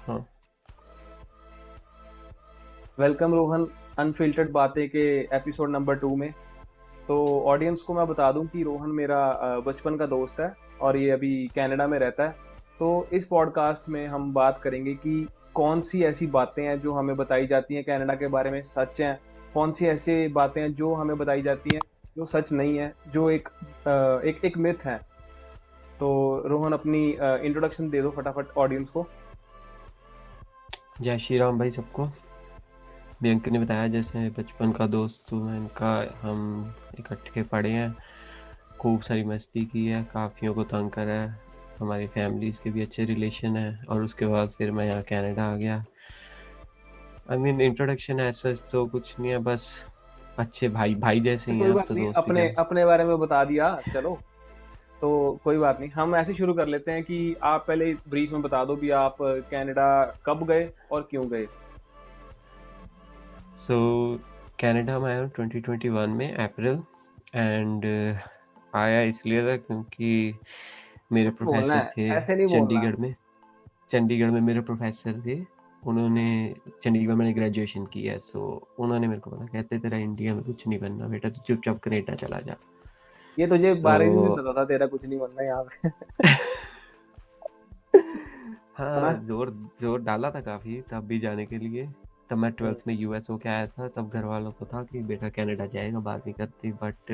हाँ। Welcome Rohan, unfiltered बातें के एपिसोड नंबर 2 में। तो ऑडियंस को मैं बता दूं कि रोहन मेरा बचपन का दोस्त है और ये अभी कनाडा में रहता है। तो इस पॉडकास्ट में हम बात करेंगे कि कौन सी ऐसी बातें हैं जो हमें बताई जाती हैं कनाडा के बारे में सच हैं, कौन सी ऐसी बातें हैं जो हमें बताई जाती हैं जो सच नहीं है, जो एक मिथ है। तो रोहन अपनी इंट्रोडक्शन दे दो फटाफट ऑडियंस को। जय श्री राम भाई सबको। बियंक ने बताया जैसे बचपन का दोस्त हूँ मैं इनका। हम इकट्ठे पढ़े हैं, खूब सारी मस्ती की है, काफ़ियों को तंग करा है। हमारी फैमिलीज़ के भी अच्छे रिलेशन है और उसके बाद फिर मैं यहाँ कनाडा आ गया। आई मीन इंट्रोडक्शन ऐसा तो कुछ नहीं है, बस अच्छे भाई भाई जैसे ही हैं, कोई अब बात तो नहीं, दोस्त भी अपने क्या। अपने बारे में बता दिया, चलो। तो कोई बात नहीं, हम ऐसे शुरू कर लेते हैं कि आप पहले ब्रीफ में बता दो भी आप कनाडा कब गए और क्यों गए। सो कनाडा में आया हूँ 2021 में अप्रैल। एंड आया इसलिए था क्योंकि मेरे सच बोलना प्रोफेसर है, थे ऐसे नहीं बोलना। चंडीगढ़ में मेरे प्रोफेसर थे। उन्होंने चंडीगढ़ में ग्रेजुएशन किया है, सो उन्होंने मेरे को बोला, कहते तेरा इंडिया में कुछ नहीं बनना बेटा, तू चुपचाप कनेडा चला जा। ये तुझे तो 12वीं में पता था तेरा कुछ नहीं बनना यहाँ पे। है ना? हाँ, जोर जोर डाला था काफ़ी तब भी जाने के लिए। तब मैं हम्म। 12th में यूएस होके आया था, तब घर वालों को था कि बेटा कनाडा जाएगा, बात नहीं करती, बट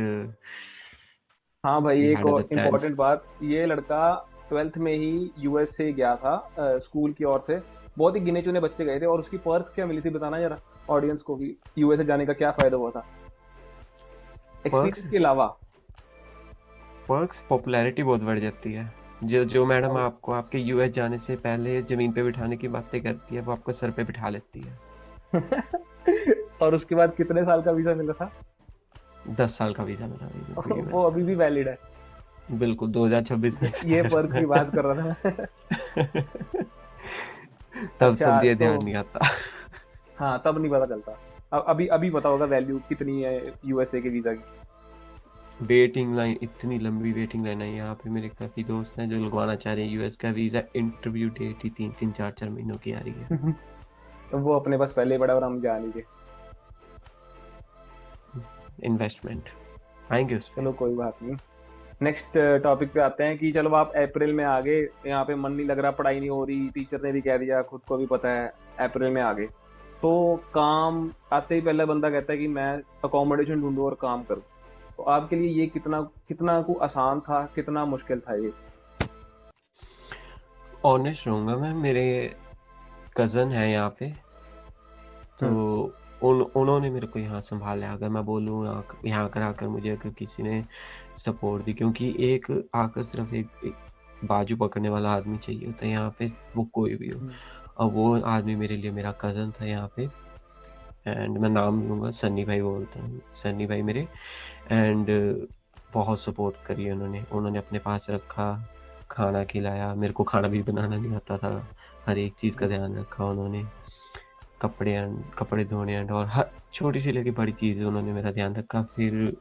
हाँ भाई, वी एक हैड अदर और प्लान्स। इम्पोर्टेंट बात, ये लड़का 12th में ही यूएस से गया था, स्कूल की ओर से। बहुत ही गिने चुने बच्चे गए थे और उसकी पर्क्स क्या मिली थी बताना जरा ऑडियंस को भी, यूएस से जाने का क्या फायदा हुआ था पर्क्स एक्सपीरियंस के अलावा। पर्क्स पॉपुलैरिटी बहुत बढ़ जाती है। जो जो मैडम और आपको आपके यूएस जाने से पहले ज़मीन पे बिठाने की बातें करती है, वो आपको सर पे बिठा लेती है। और उसके बाद कितने साल का वीजा मिला था? 10 साल का वीज़ा मिला मेरे को वो यूएस अभी भी वैलिड है? का। बिल्कुल 2026 में ये एक्सपायर पर्क हुआ की बात है। कर रहा था मैं। तब अच्छा, तब ये तो ध्यान नहीं आता। हाँ, तब नहीं पता चलता। अब अभी अभी पता होगा वैल्यू कितनी है यूएसए के वीजा की। वेटिंग लाइन, इतनी लंबी वेटिंग लाइन है यहाँ पे। मेरे काफ़ी दोस्त हैं जो लगवाना चाह रहे हैं यूएस का वीज़ा। इंटरव्यू डेट ही 3-3 4-4 महीनों की आ रही है। तो वो अपने पास पहले ही बड़ा और हम जा नहीं गए। इन्वेस्टमेंट आएंगे उस पर। चलो कोई बात नहीं। नेक्स्ट टॉपिक पे आते हैं कि चलो आप अप्रैल में आ गए, यहाँ पे मन नहीं लग रहा, पढ़ाई नहीं हो रही, टीचर ने भी कह दिया, खुद को भी पता है। अप्रैल में आ गए तो काम आते ही पहला बंदा कहता है कि मैं अकोमोडेशन ढूंढूं और काम करूं। तो आपके लिए ये कितना कितना को आसान था, कितना मुश्किल था ये? ऑनेस्ट रहूँगा मैं, मेरे कज़न है यहाँ पे, तो हम्म। उन्होंने मेरे को यहाँ संभाला। अगर मैं बोलूँ यहाँ कर आकर मुझे अगर किसी ने सपोर्ट दी, क्योंकि एक आकर सिर्फ एक बाजू पकड़ने वाला आदमी चाहिए होता है यहाँ पे, वो कोई भी हो। हम्म। और वो आदमी मेरे लिए मेरा कज़न था यहाँ पे। एंड मैं नाम लूँगा, सन्नी भाई बोलता हूँ, सन्नी भाई मेरे। एंड बहुत सपोर्ट करी उन्होंने। उन्होंने अपने पास रखा, खाना खिलाया। मेरे को खाना भी बनाना नहीं आता था, हर एक चीज़ का ध्यान रखा उन्होंने। कपड़े धोने एंड और हर छोटी सी लेके बड़ी चीज़ उन्होंने मेरा ध्यान रखा। फिर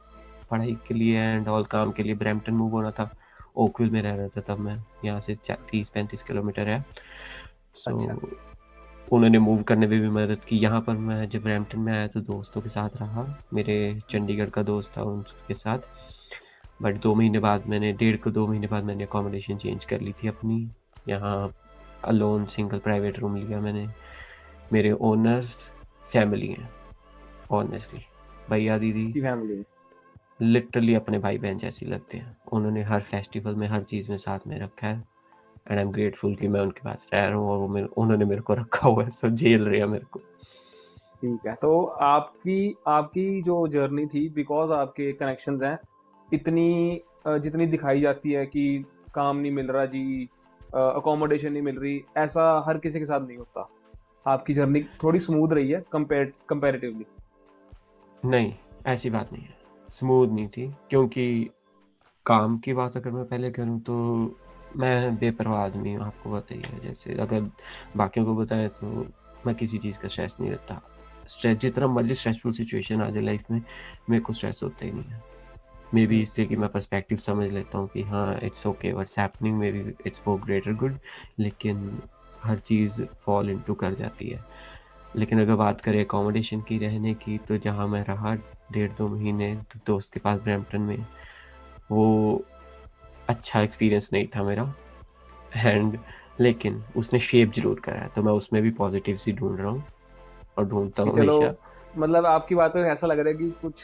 पढ़ाई के लिए एंड ऑल काम के लिए ब्रैम्पटन मूव होना था। ओकविल में रह रहा था तब मैं, यहाँ से 30-35 किलोमीटर है। सो अच्छा। उन्होंने मूव करने में भी मदद की। यहाँ पर मैं जब ब्रैम्पटन में आया तो दोस्तों के साथ रहा, मेरे चंडीगढ़ का दोस्त था उनके साथ। बट 2 महीने बाद मैंने 1.5 2 महीने बाद मैंने अकोमोडेशन चेंज कर ली थी अपनी। यहाँ अलोन सिंगल प्राइवेट रूम लिया मैंने। मेरे ओनर्स फैमिली हैं, ऑनेस्टली। भैया दीदी की फैमिली में? लिटरली अपने भाई बहन जैसी लगते हैं। उन्होंने हर फेस्टिवल में, हर चीज़ में साथ में रखा है। एंड आई एम ग्रेटफुल कि मैं उनके पास रह रहा हूँ और उन्होंने मेरे को रखा हुआ है, सब झेल रहे हैं मेरे को। ठीक है, तो आपकी आपकी जो जर्नी थी, बिकॉज आपके कनेक्शंस हैं इतनी, जितनी दिखाई जाती है कि काम नहीं मिल रहा जी, अकोमोडेशन नहीं मिल रही, ऐसा हर किसी के साथ नहीं होता। आपकी जर्नी थोड़ी स्मूथ रही है कंपैरेटिवली। नहीं, ऐसी बात नहीं है, स्मूथ नहीं थी। क्योंकि काम की बात अगर मैं पहले करूँ तो मैं बेपरवाह आदमी हूँ, आपको पता ही है। जैसे अगर बाकियों को बताएं तो मैं किसी चीज़ का स्ट्रेस नहीं रहता। स्ट्रेस जितना मर्जी स्ट्रेसफुल सिचुएशन आ जाए लाइफ में, मेरे को स्ट्रेस होता ही नहीं है। मे बी इसलिए कि मैं पर्सपेक्टिव समझ लेता हूँ कि हाँ, it's okay what's happening, may be it's for greater good. लेकिन हर चीज़ फॉल इनटू कर जाती है। लेकिन अगर बात करें अकोमोडेशन की, रहने की, तो जहाँ मैं रहा 1.5-2 महीने दोस्त के पास ब्रैम्पटन में, वो अच्छा एक्सपीरियंस नहीं था मेरा। एंड लेकिन उसने शेप ज़रूर करा है, तो मैं उसमें भी पॉजिटिव्स ही ढूँढ रहा हूँ और ढूँढता कि हूँ चलो, हमेशा। मतलब आपकी बातों से ऐसा लग रहा है कि कुछ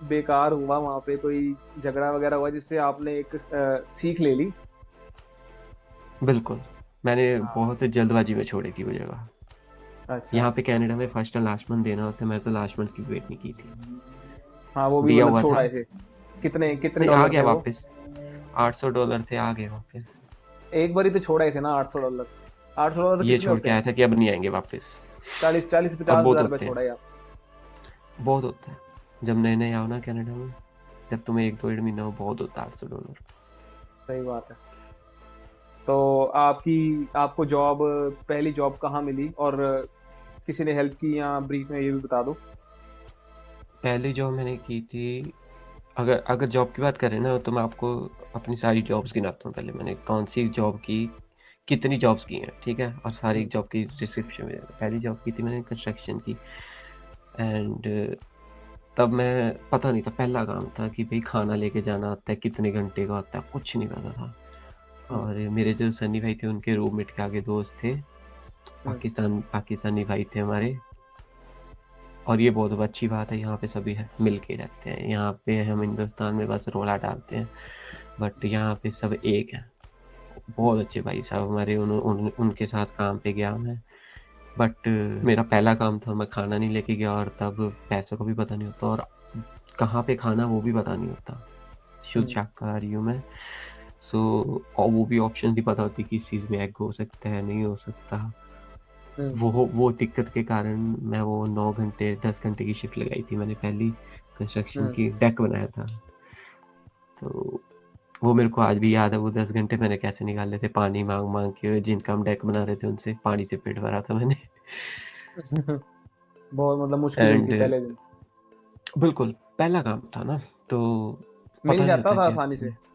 बेकार हुआ वहां पे, कोई झगड़ा वगैरह हुआ जिससे आपने एक सीख ले ली। बिल्कुल, मैंने हाँ। बहुत जल्दबाजी में छोड़ी थी वो जगह। अच्छा। यहाँ पे कनाडा में फर्स्ट एंड लास्ट मंथ देना होता है, मैं तो लास्ट मंथ की वेट नहीं की थी। हाँ, वो भी दिया मतलब हुआ छोड़ था, आए थे। कितने कितने नहीं आ डॉलर गया थे वो? वापस। $800 थे, आ गए वापस। एक बार ही तो छोड़ आए थे ना $800। $800 ये कितने छोड़ होते के आया हैं? था कि अब नहीं आएंगे वापस। 40 और 50 बहुत हजार रुपये होते हैं, छोड़ा यार। बहुत होता है। जब नए नए आओ ना कनाडा में, जब तुम्हें 1-2 महीना हो, बहुत होता है $800। सही बात है। तो आपकी आपको जॉब, पहली जॉब कहाँ मिली, और किसी ने हेल्प की, या ब्रीफ में ये भी बता दो। पहली जॉब मैंने की थी, अगर अगर जॉब की बात करें ना, तो मैं आपको अपनी सारी जॉब्स गिनाता हूँ। पहले मैंने कौन सी जॉब की, कितनी जॉब्स की हैं, ठीक है, और सारी हम्म। जॉब की डिस्क्रिप्शन में। पहली जॉब की थी मैंने कंस्ट्रक्शन की। एंड तब मैं, पता नहीं था, पहला काम था कि भाई खाना लेके जाना होता है, कितने घंटे का होता है, कुछ नहीं पता था। हम्म। और मेरे जो सनी भाई थे, उनके रूममेट के आगे दोस्त थे, हम्म। पाकिस्तानी भाई थे हमारे। और ये बहुत अच्छी बात है, यहाँ पे सभी मिल के रहते हैं। यहाँ पे हम हिंदुस्तान में बस रोला डालते हैं, बट यहाँ पे सब एक हैं। हम्म। बहुत अच्छे भाई साहब हमारे। उनके साथ काम पे गया मैं। बट मेरा पहला काम था, मैं खाना नहीं लेके गया, और तब पैसों का भी पता नहीं होता, और कहाँ पे खाना वो भी पता नहीं होता। शुद्ध हम्म। शाकाहारी हूँ मैं। सो और वो भी ऑप्शन नहीं पता होती कि इस चीज़ में एग हो सकता है, नहीं हो सकता। हम्म। वो दिक्कत के कारण मैं वो 9 घंटे 10 घंटे की शिफ्ट लगाई थी मैंने पहली। कंस्ट्रक्शन हम्म। की डेक बनाया था। तो वो मेरे को आज भी याद है, वो 10 घंटे मैंने कैसे निकाले थे, पानी मांग मांग के। जिनका हम डेक बना रहे थे उनसे पानी से पेट भरा था मैंने। बहुत मतलब मुश्किल हुई थी एंड पहले दिन। बिल्कुल पहला काम था ना, तो मिल पता नहीं जाता होता था आसानी से? कैसे।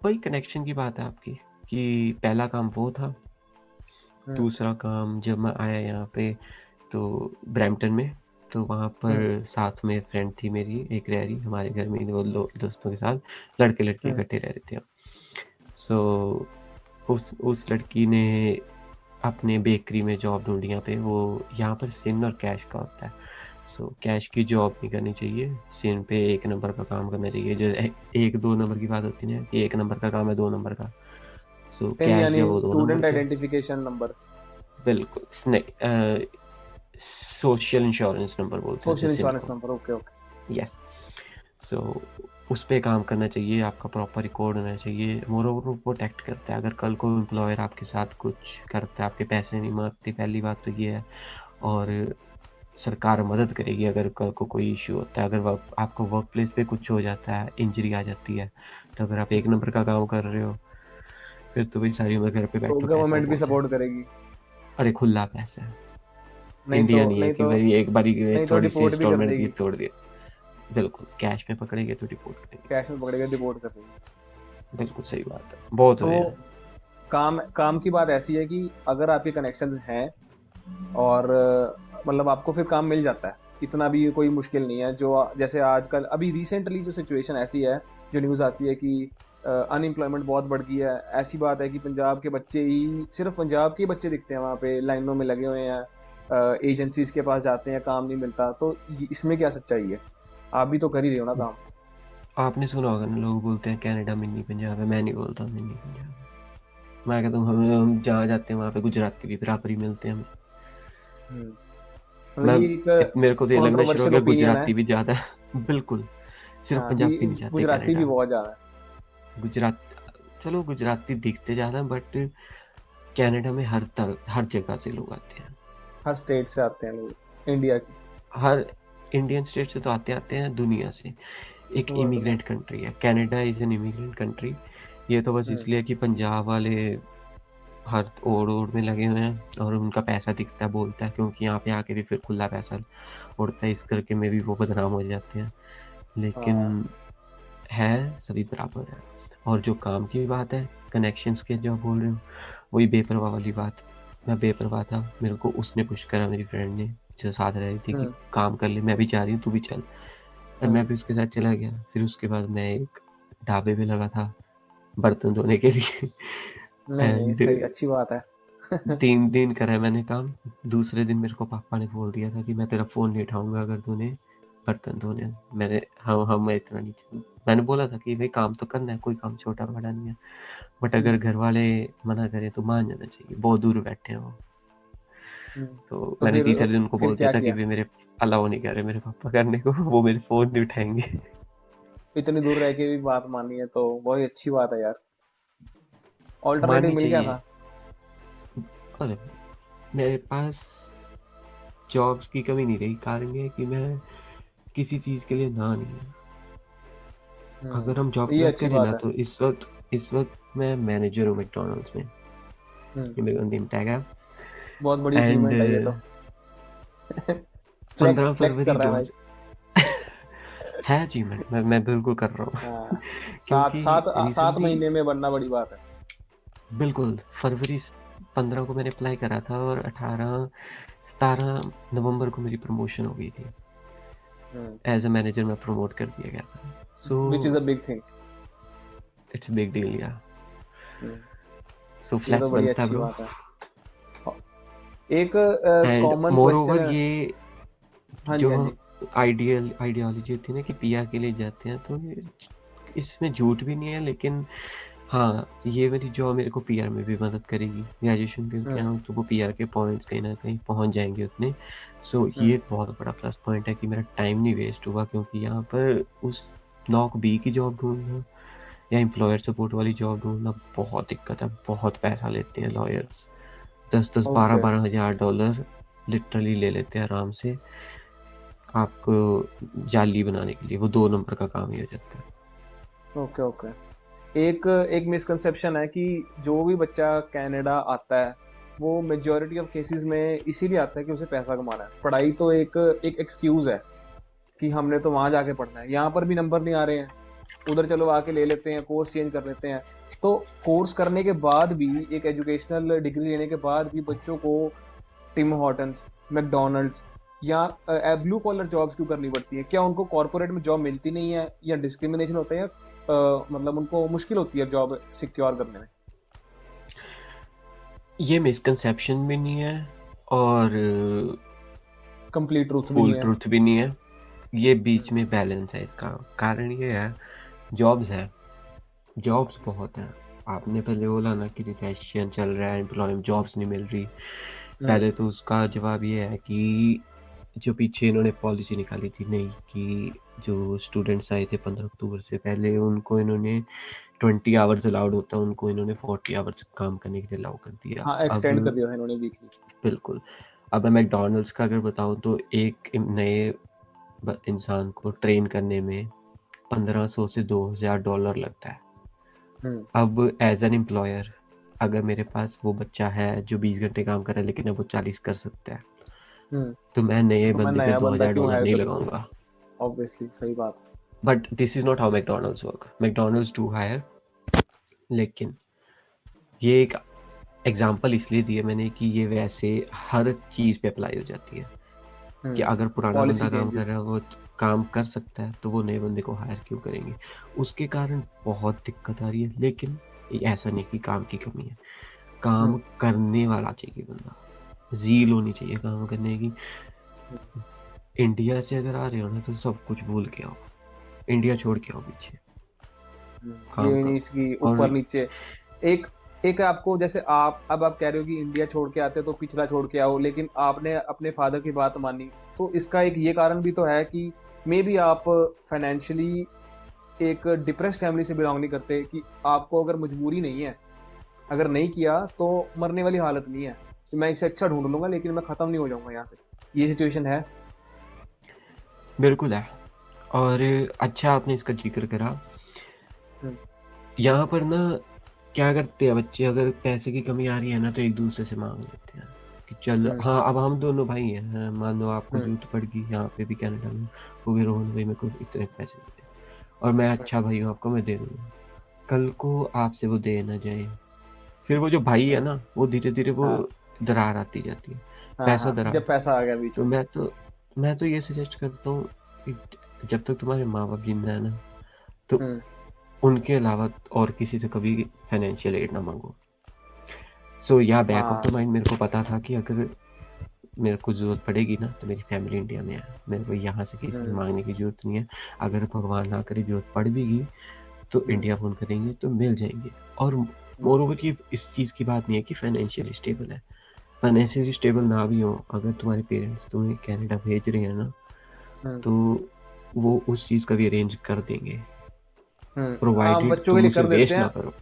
वही कनेक्शन की बात है आपकी, कि पहला काम वो था। हम्म। दूसरा काम, जब मैं आया यहाँ पे, तो ब्रैम्पटन में, तो वहाँ हम्म। पर साथ में फ्रेंड थी मेरी एक, रह रही हमारे घर में, वो दोस्तों के साथ, लड़के लड़के हम्म। इकट्ठे रह रहे थे हम। सो उस लड़की ने अपने बेकरी में जॉब ढूंढी। यहाँ पे वो, यहाँ पर सिन और कैश का होता है। सो कैश की जॉब नहीं करनी चाहिए, सिन पे 1 नंबर का काम करना चाहिए। जो 1-2 नंबर की बात होती है ना, कि 1 नंबर का काम है 2 नंबर का। सो पिन कैश यानी जब वो 2 नंबर स्टूडेंट का। Identification number? बिल्कुल नहीं, सोशल इंश्योरेंस नंबर बोलते हैं उसे, सोशल सिन इंश्योरेंस को। Number, okay okay. यस। सो उस पे काम करना चाहिए, आपका प्रॉपर रिकॉर्ड होना चाहिए। मोर ओवर वो प्रोटेक्ट करता है, अगर कल को एम्प्लॉयर आपके साथ कुछ करता है, आपके पैसे नहीं मांगती, पहली बात तो ये है। और सरकार मदद करेगी अगर कल को कोई इशू होता है। अगर आपको वर्क प्लेस पे कुछ हो जाता है, इंजरी आ जाती है, तो अगर आप 1 नंबर का काम कर रहे हो, फिर तो भाई सारी उम्र घर पे तो बैठो, पैसा गवर्नमेंट भी बहुत है। सपोर्ट करेगी? अरे खुला पैसा है। नहीं तो इंडिया नहीं है नहीं कि तो भाई एक बारी नहीं तो थोड़ी सी डिपोर्ट भी कर इंस्टॉलमेंट दी, देगी? तोड़ दिया। बिल्कुल, कैश में पकड़ेंगे तो डिपोर्ट करेंगे। कैश में पकड़ेगा, डिपोर्ट कर देगी। बिल्कुल सही बात है, बहुत हुए तो हैं। काम काम की बात ऐसी है कि अगर आपके कनेक्शंस हैं, और मतलब आपको फिर काम मिल जाता है, इतना भी कोई मुश्किल नहीं है। जो जैसे आजकल अभी रिसेंटली जो सिचुएशन ऐसी है, जो न्यूज़ आती है कि अनएम्प्लॉयमेंट बहुत बढ़ गई है। ऐसी बात है कि पंजाब के बच्चे ही, सिर्फ पंजाब के बच्चे दिखते हैं वहाँ पे लाइनों में लगे हुए हैं, एजेंसीज के पास जाते हैं, काम नहीं मिलता। तो इसमें क्या सच्चाई है? आप भी तो कर ही रहे हो ना काम। आपने सुना होगा ना, लोग बोलते हैं कनाडा मिनी पंजाब है। मैं नहीं बोलता मिनी पंजाब है। मैं कहता हूँ हम जहाँ जाते हैं वहाँ पे गुजराती भी बराबर ही मिलते हैं हमें। मतलब ये एक मेरे को तो ये लगना शुरू हो कंट्रोवर्शियल गया, ओपिनियन है। गुजराती भी ज़्यादा है। बिल्कुल, सिर्फ हाँ, कि पंजाबी नहीं जाते गुजराती भी कनाडा। बहुत ज्यादा है। गुजरात, चलो गुजराती दिखते ज़्यादा, बट कनाडा में हर जगह से लोग आते हैं। हर स्टेट से आते हैं लोग इंडिया की। हर इंडियन स्टेट से तो आते आते हैं, दुनिया से। एक वर्ल्ड में। इमिग्रेंट कंट्री है Canada, is an immigrant country. ये तो बस हम्म। इसलिए कि पंजाब वाले हर ओड़ ओड़ में लगे हुए हैं, और उनका पैसा दिखता है, बोलता है, क्योंकि यहाँ पे आके भी फिर खुला पैसा उड़ता है, इस करके में भी वो बदनाम हो जाते हैं। लेकिन हाँ। है, सभी बराबर है। और जो काम की बात है, कनेक्शंस के जो बोल रहे हो, वही बेपरवाह वाली बात, मैं बेपरवाह था, मेरे को उसने पुश करा, मेरी फ्रेंड ने जो साथ रही थी कि हम्म काम कर ले, मैं भी जा रही हूँ, तू भी चल। और मैं हम्म भी उसके साथ चला गया। फिर उसके बाद मैं एक ढाबे पे लगा था बर्तन धोने के लिए। नहीं नहीं, एंड सही, अच्छी बात है। 3 दिन करा मैंने काम। दूसरे दिन मेरे को पापा ने बोल दिया था कि मैं तेरा फ़ोन नहीं उठाऊँगा अगर तूने बर्तन धोने। मैंने हाँ, मैं इतना नहीं, मैंने बोला था कि भाई काम तो करना है, कोई काम छोटा-बड़ा नहीं है। बट अगर हम्म घर वाले मना करें तो मान जाना चाहिए, बहुत दूर बैठे हैं वो। तो तो मैंने फिर तीसरे दिन उनको फिर बोल दिया क्या था कि किया? भाई मेरे अलाउ नहीं कर रहे मेरे पापा करने को, वो मेरे फ़ोन नहीं उठाएँगे। इतनी दूर रह के भी बात मानी है तो बहुत अच्छी बात है यार। ऑल्टरनेटिव माननी मिल गया चाहिए। था। और मेरे पास जॉब्स की कमी नहीं रही, कारण ये है कि मैं किसी चीज़ के लिए ना नहीं है। अगर हम जॉब तो की ये बात अच्छी करें ना बात है। तो इस वक्त मैं मैनेजर हूँ मैकडॉनल्ड्स में। हम्म ये मेरा नेम टैग है। बहुत बड़ी एंड अचीवमेंट है ये तो। फ्लेक्स 15 फ्लेक्स कर फरवरी रहा है भाई। 2000 है अचीवमेंट, मैं बिल्कुल कर रहा हूँ। हाँ, सात क्योंकि सात सात रिसेंटली महीने में बनना बड़ी बात है। बिल्कुल फरवरी 15 को मैंने अप्लाई करा था और 17 नवंबर को मेरी प्रमोशन हो गई थी। हम्म एज अ मैनेजर मैं प्रमोट कर दिया गया था। So which is a big thing. It's big deal yeah. सो ये तो फ्लैक्स बड़ी बनता है अच्छी ब्रो। बात है। एक and common more question over है। ये हाँ जी जो हाँ जी। आइडियोलॉजी होती है ना कि पीआर के लिए जाते हैं, तो इसमें झूठ भी नहीं है, लेकिन हाँ, ये मेरी जॉब मेरे को पीआर में भी मदद करेगी। ग्रेजुएशन पे क्या हम्म हूँ तो वो पीआर के पॉइंट्स कहीं ना कहीं पहुँच जाएंगे उतने। सो ये हम्म एक बहुत बड़ा प्लस पॉइंट है कि मेरा टाइम नहीं वेस्ट हुआ, क्योंकि यहाँ पर उस नौक बी की जॉब ढूंढना या एम्प्लॉयर सपोर्ट वाली जॉब ढूंढना बहुत दिक्कत है। बहुत पैसा लेते हैं लॉयर्स, 10-10 ओके 12-12 हज़ार डॉलर लिटरली ले लेते हैं आराम से आपको जाली बनाने के लिए। वो 2 नंबर का काम ही हो जाता है। Okay okay. एक एक मिसकंसेप्शन है कि जो भी बच्चा कनाडा आता है वो मेजोरिटी ऑफ केसेस में इसीलिए आता है कि उसे पैसा कमाना है। पढ़ाई तो एक एक एक्सक्यूज है कि हमने तो वहां जाके पढ़ना है, यहाँ पर भी नंबर नहीं आ रहे हैं, उधर चलो आके ले लेते हैं, कोर्स चेंज कर लेते हैं। तो कोर्स करने के बाद भी, एक एजुकेशनल डिग्री लेने के बाद भी बच्चों को टिम हॉर्टन्स, मैकडोनल्ड्स या ब्लू कॉलर जॉब्स क्यों करनी पड़ती है? क्या उनको कॉर्पोरेट में जॉब मिलती नहीं है, या डिस्क्रिमिनेशन होता है, या मतलब उनको मुश्किल होती है जॉब सिक्योर करने में? ये मिसकंसेप्शन भी नहीं है और कंप्लीट ट्रूथ भी फुल नहीं है। ट्रूथ भी नहीं है। ये बीच हम्म में बैलेंस है। इसका कारण ये है, जॉब्स हैं, जॉब्स बहुत हैं। आपने पहले बोला ना कि रिसेशन चल रहा है, एम्प्लॉयमेंट जॉब्स नहीं मिल रही। हम्म पहले तो उसका जवाब ये है कि जो पीछे इन्होंने पॉलिसी निकाली थी नई कि जो स्टूडेंट्स आए थे 15 अक्टूबर से पहले, उनको इन्होंने 20 आवर्स अलाउड होता है, उनको इन्होंने 40 आवर्स काम करने के लिए अलाउ कर दिया। हाँ, अब एक्सटेंड कर दिया था इन्होंने वीकली। बिल्कुल, अब मैं मैकडॉनल्ड्स का अगर बताऊं तो एक नए इंसान को ट्रेन करने में 1500 से $2000 लगता है। हम्म अब एज एन एम्प्लॉयर अगर मेरे पास वो बच्चा है जो 20 घंटे काम कर रहा है लेकिन अब वो 40 कर सकता है, हम्म तो मैं नए तो मैं बंदे पे नया बंदा क्यों $2000 हायर नहीं करूँ? लगाऊंगा। ऑब्वियसली, सही बात। But this is not how McDonald's work. McDonald's do hire, लेकिन ये एक एग्जाम्पल इसलिए दिया मैंने कि ये वैसे हर चीज़ पे अप्लाई हो जाती है कि अगर पुराना पॉलिसी बंदा काम कर चेंजेस। रहा है, वो काम कर सकता है, तो वो नए बंदे को हायर क्यों करेंगे। उसके कारण बहुत दिक्कत आ रही है। लेकिन ये ऐसा नहीं कि काम की कमी है, काम करने वाला चाहिए बंदा, जील होनी चाहिए काम करने की। इंडिया से अगर आ रहे हो ना तो सब कुछ भूल के आओ, इंडिया छोड़ के आओ पीछे, काम ये नहीं करो। इसकी और ऊपर नीचे। एक एक आपको, जैसे आप कह रहे हो कि इंडिया छोड़ के आते तो पिछला छोड़ के आओ, लेकिन आपने अपने फादर की बात मानी। तो इसका एक ये कारण भी तो है कि मे बी आप फाइनेंशियली एक डिप्रेस्ड फैमिली से बिलोंग नहीं करते, कि आपको अगर मजबूरी नहीं है, अगर नहीं किया तो मरने वाली हालत नहीं है कि मैं इसे अच्छा ढूंढ लूंगा लेकिन मैं खत्म नहीं हो जाऊंगा यहाँ से। ये सिचुएशन है। बिल्कुल है। और अच्छा आपने इसका जिक्र करा। हम्म यहाँ पर ना क्या करते हैं बच्चे, अगर पैसे की कमी आ रही है ना तो एक दूसरे से मांग लेते हैं कि चल हम्म हाँ अब हम दोनों भाई हैं, हाँ, मान लो आपको हम्म जरूरत पड़ गई यहाँ पे भी कनाडा में, वो भी रोहन भाई मेरे को इतने पैसे दे और मैं अच्छा भाई हूँ आपको मैं दे दूँगा। कल को आपसे वो दे ना जाए फिर वो जो भाई है ना, वो धीरे-धीरे वो हाँ, दरार आती जाती है, हाँ, पैसा हाँ, दरार। जब पैसा आ गया बीच तो में। मैं तो ये सजेस्ट करता हूँ कि जब तक तुम्हारे माँ-बाप जिंदा है ना, तो हुँ, उनके अलावा और किसी से कभी फाइनेंशियल एड ना मांगो। सो या बैक ऑफ द हाँ, माइंड मेरे को पता था कि अगर मेरे को ज़रूरत पड़ेगी ना, तो मेरी फैमिली इंडिया में है, मेरे को यहाँ से किसी से हुँ, मांगने की ज़रूरत नहीं है। अगर भगवान ना करे ज़रूरत पड़ भी गई, तो हुँ, इंडिया फ़ोन करेंगे तो मिल जाएंगे। और हुँ, मोर ओवर ये इस चीज़ की बात नहीं है कि फाइनेंशियली स्टेबल है। फाइनेंशियली स्टेबल ना भी हो, अगर तुम्हारे पेरेंट्स तुम्हें कनाडा भेज रहे हैं ना, हुँ, तो वो उस चीज़ का भी अरेंज कर देंगे, हाँ, प्रोवाइडेड बच्चों के तुम लिए उसे कर देते वेस्ट ना हैं। करो।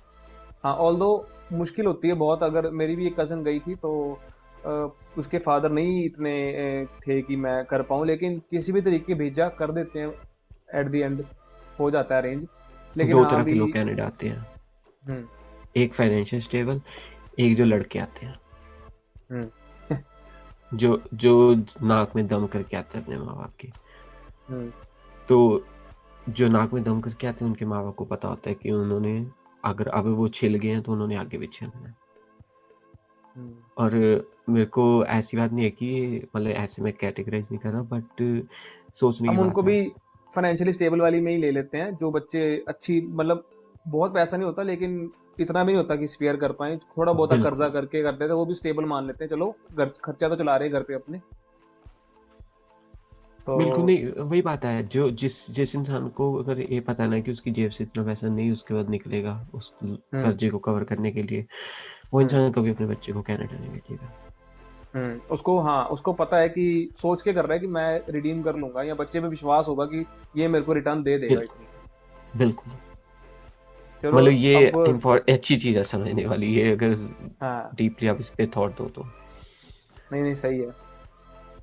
हाँ, ऑल्दो मुश्किल होती है बहुत। अगर मेरी भी एक कज़न गई थी तो अ, उसके फादर नहीं इतने थे कि मैं कर पाऊँ, लेकिन किसी भी तरीके भेजा, कर देते हैं, एट द एंड हो जाता है अरेंज। लेकिन दो हाँ, तरह के अभी लोग कनाडा आते हैं, हुँ, एक फाइनेंशियल स्टेबल, एक जो लड़के आते हैं, हुँ, जो नाक में दम करके आते हैं अपने माँ बाप के। हुँ, तो जो नाक में दम करके आते हैं, उनके माँ बाप को पता होता है कि उन्होंने, अगर अब वो छिल गए हैं तो उन्होंने आगे भी छिलना है। हुँ। और मेरे को ऐसी बात नहीं है कि मतलब ऐसे मैं कैटेगराइज नहीं कर रहा, बट सोचने की हम उनको बात भी है। फाइनेंशियली स्टेबल वाली में ही ले लेते हैं, जो बच्चे अच्छी मतलब बहुत पैसा नहीं होता, लेकिन इतना भी नहीं होता कि स्पेयर कर पाएँ, थोड़ा बहुता कर्जा बिल्कुल करके करते थे, वो भी स्टेबल मान लेते हैं, चलो घर खर्चा तो चला रहे हैं घर पे अपने। तो बिल्कुल नहीं, वही बात है, जो जिस जिस इंसान को अगर ये पता है ना कि उसकी जेब से इतना पैसा नहीं उसके बाद निकलेगा उस हुँ, कर्जे को कवर करने के लिए, वो हुँ, इंसान कभी अपने बच्चे को कनाडा नहीं भेजेगा। उसको हाँ, उसको पता है कि सोच के कर रहा है कि मैं रिडीम कर लूँगा, या बच्चे पे विश्वास होगा कि ये मेरे को रिटर्न दे देगा बिल्कुल इतनी। बिल्कुल। चलो मतलब ये अब अच्छी चीज़ है समझने वाली, ये अगर हाँ, डीपली आप इस पे थॉट दो तो। नहीं, नहीं सही है।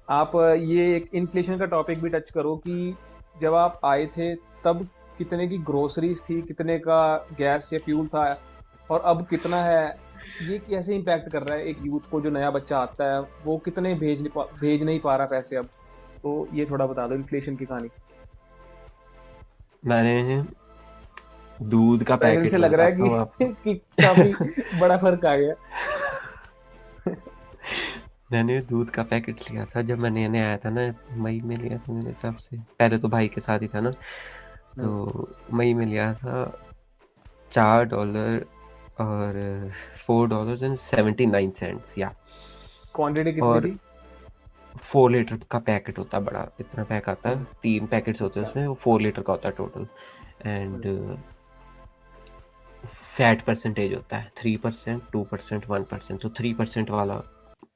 आप ये एक इन्फ्लेशन का टॉपिक भी टच करो कि जब आप आए थे तब कितने की ग्रोसरीज थी, कितने का गैस या फ्यूल था, और अब कितना है। ये कैसे इम्पैक्ट कर रहा है एक यूथ को, जो नया बच्चा आता है वो कितने भेज नहीं पा रहा पैसे अब। तो ये थोड़ा बता दो इन्फ्लेशन की कहानी। मैंने दूध का पहले पैकेट से लग रहा मंगाता है हूँ आपको। कि काफी बड़ा फर्क आ गया। मैंने दूध का पैकेट लिया था जब मैं नया नया आया था ना, मई में लिया था मेरे हिसाब से, पहले तो भाई के साथ ही था ना, हम्म तो मई में लिया था, $4 और $4.79 या। क्वांटिटी कितनी और थी? 4 लीटर का पैकेट होता है बड़ा, इतना पैक आता है, हम्म 3 पैकेट्स होते हैं अच्छा। उसमें, वो 4 लीटर का होता है total. And hmm fat percentage होता है 3%, 2%, 1%। तो 3% वाला,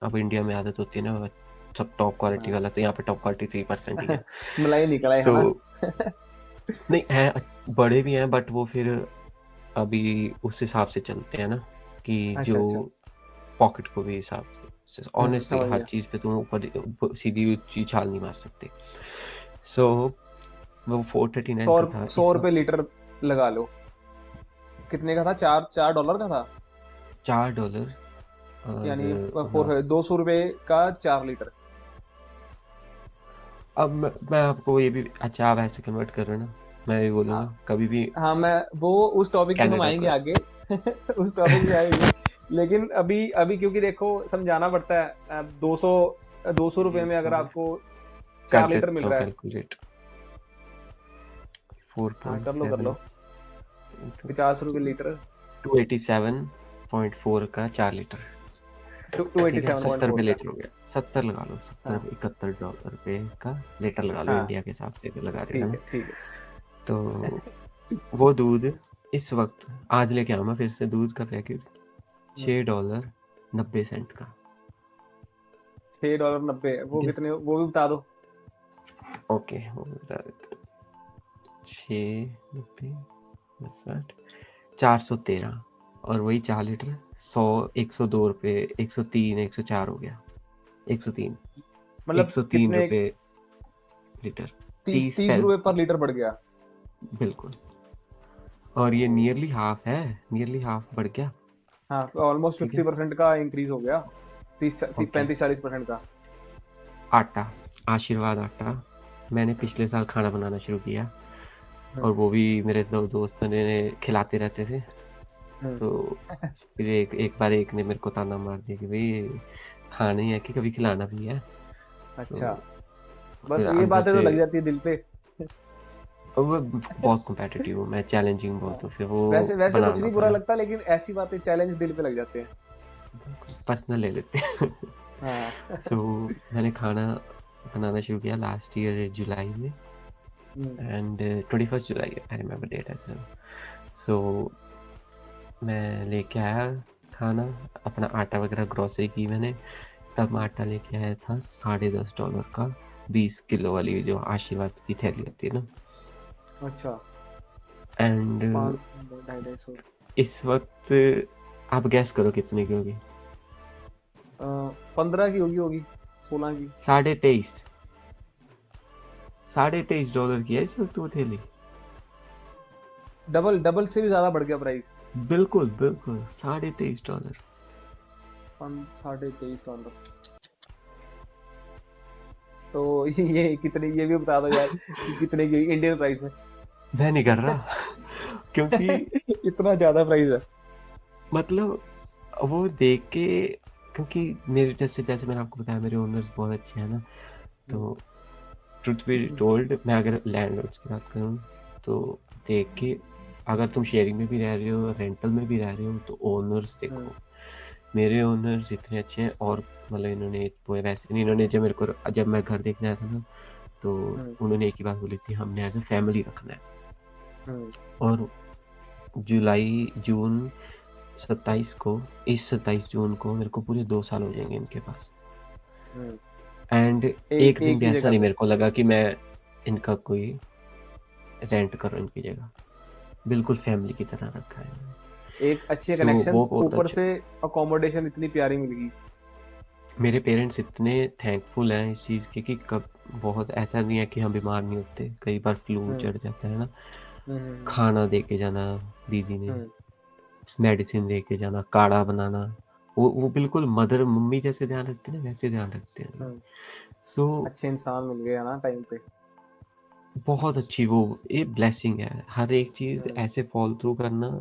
अब इंडिया में आदत होती है ना सब टॉप क्वालिटी हाँ। वाला, तो यहाँ पे टॉप क्वालिटी 3% ही है। मलाई निकला है सो ना। नहीं है, बड़े भी हैं, बट वो फिर अभी उस हिसाब से चलते हैं ना, कि जो अच्छा, अच्छा। पॉकेट को भी हिसाब से, ऑनेस्टली समझ हर गया। चीज़ पे तुम ऊपर सीधी ऊँची छाल नहीं मार सकते। सो वो 439 सौ का था सौ इस रुपए वक्त। लीटर लगा लो। कितने का था? चार चार डॉलर का था। $4 यानी और हाँ। 200 रुपए का 4 लीटर। अब मैं आपको ये भी, अच्छा आप ऐसे कन्वर्ट कर रहे हो ना, मैं भी हाँ, बोलूँगा कभी भी हाँ, मैं वो उस टॉपिक पे हम कनाडा आएंगे का। आगे। उस टॉपिक पे आएंगे। लेकिन अभी अभी क्योंकि देखो समझाना पड़ता है। 200 रुपए में अगर आपको कर 4 लीटर मिल देता हूँ रहा है। कैलकुलेट, फोर हाँ, पॉइंट कर लो कर सेवन लो। 50 रुपए लीटर। 287.4 का 4 लीटर। टू टू एटी ठीक है, सेवन पॉइंट 70 रुपये फोर का लीटर हो गया, 70 लगा लो, हाँ, 71 डॉलर रुपये का लीटर लगा लो, हाँ, इंडिया के हिसाब से अगर लगा रहे हो ठीक ना। है, ठीक है। तो वो दूध इस वक्त, आज लेके आऊँ मैं फिर से दूध का पैकेट, $6.90 का। $6.90 वो ठीक है, कितने, वो भी बता दो। ओके वो बता देते हैं। 6 90 60, 413, और वही 4 लीटर, 100, $102, 103, 104 हो गया, 103, एक मतलब सौ तीन कितने? रुपये लीटर, तीस तीस तीस पै रुपए पर लीटर बढ़ गया। बिल्कुल। और ये ओ, नियरली हाफ है, नियरली हाफ बढ़ गया। हाँ, ऑलमोस्ट ठीक 50% का इंक्रीज हो गया। तीस है, ओके। 35-40% का। आटा, आशीर्वाद आटा, मैंने पिछले साल खाना बनाना शुरू किया, और हम्म वो भी मेरे दो दोस्त ने खिलाते रहते थे, हम्म। तो फिर एक एक बार एक ने मेरे को ताना मार दिया कि भाई खाना ही है कि कभी खिलाना भी है। अच्छा, तो बस फिर ये अंदर बातें तो से लग जाती है दिल पे। वो बहुत कॉम्पिटिटिव हूँ मैं, चैलेंजिंग बहुत हाँ, हूँ, फिर वो वैसे वैसे कुछ बनाना नहीं बुरा पड़ा। लगता, लेकिन ऐसी बातें चैलेंज दिल पे लग जाते हैं। पर्सनल ले लेते हैं। हाँ। सो मैंने खाना बनाना शुरू किया लास्ट ईयर जुलाई में, hmm. And 21 July I remember that as well. So मैं लेके आया खाना, अपना आटा वगैरह ग्रोसरी की मैंने। तब मैं आटा लेके आया था $10.5 का, 20 किलो वाली जो आशीर्वाद की थैली होती है ना। अच्छा, एंड 250 इस वक्त आप गैस करो कितने की होगी। 15 की होगी 16 की। 23.5, $23.5 की है इस वक्त वो थैली। डबल डबल से भी ज्यादा बढ़ गया प्राइस। बिल्कुल बिल्कुल $23.5। 23.5 डॉलर। तो ये कितने, ये भी बता दो यार कि कितने की इंडियन प्राइस में। मैं नहीं कर रहा। क्योंकि इतना ज्यादा प्राइस है। मतलब वो देख के, क्योंकि मेरे जैसे जैसे मैंने आपको बताया मेरे ओनर्स बहुत अच्छे हैं ना। हम्म। तो ट्रुथ बी टोल्ड, मैं अगर लैंडलॉर्ड्स की बात करूँ तो देख के, अगर तुम शेयरिंग में भी रह रहे हो रेंटल में भी रह रहे हो तो ओनर्स हम्म। देखो। मेरे ओनर्स इतने अच्छे हैं, और मतलब इन्होंने वो वैसे नहीं, इन्होंने जब मेरे को जब मैं घर देखने आया था ना, तो हम्म। उन्होंने एक ही बात बोली थी, हमने एज अ फैमिली रखना है। हम्म। और जून 27 को, इस 27 जून को मेरे को पूरे 2 साल हो जाएंगे इनके पास। हम्म। एंड एक दिन एक भी ही ऐसा जगह नहीं पे। मेरे को लगा कि मैं इनका कोई रेंट कर रहा हूँ इनकी जगह। बिल्कुल फैमिली की तरह रखा है इन्होंने। एक अच्छे सो वो कनेक्शंस, बहुत ऊपर अच्छा। से अकोमोडेशन इतनी प्यारी मिल गई। मेरे पेरेंट्स इतने थैंकफुल हैं इस चीज़ के कि कब, बहुत ऐसा नहीं है कि हम बीमार नहीं होते, कई बार फ्लू हम्म। चढ़ जाता है ना। हम्म। खाना दे के जाना दीदी ने, हम्म। मेडिसिन दे के जाना, काढ़ा बनाना, वो बिल्कुल मदर मम्मी जैसे ध्यान रखते हैं ना, वैसे ध्यान रखते हैं। हम्म। सो अच्छे इंसान मिल गए ना टाइम पे। बहुत अच्छी वो, ये ब्लेसिंग है, हर एक चीज़ हम्म। ऐसे फॉल थ्रू करना।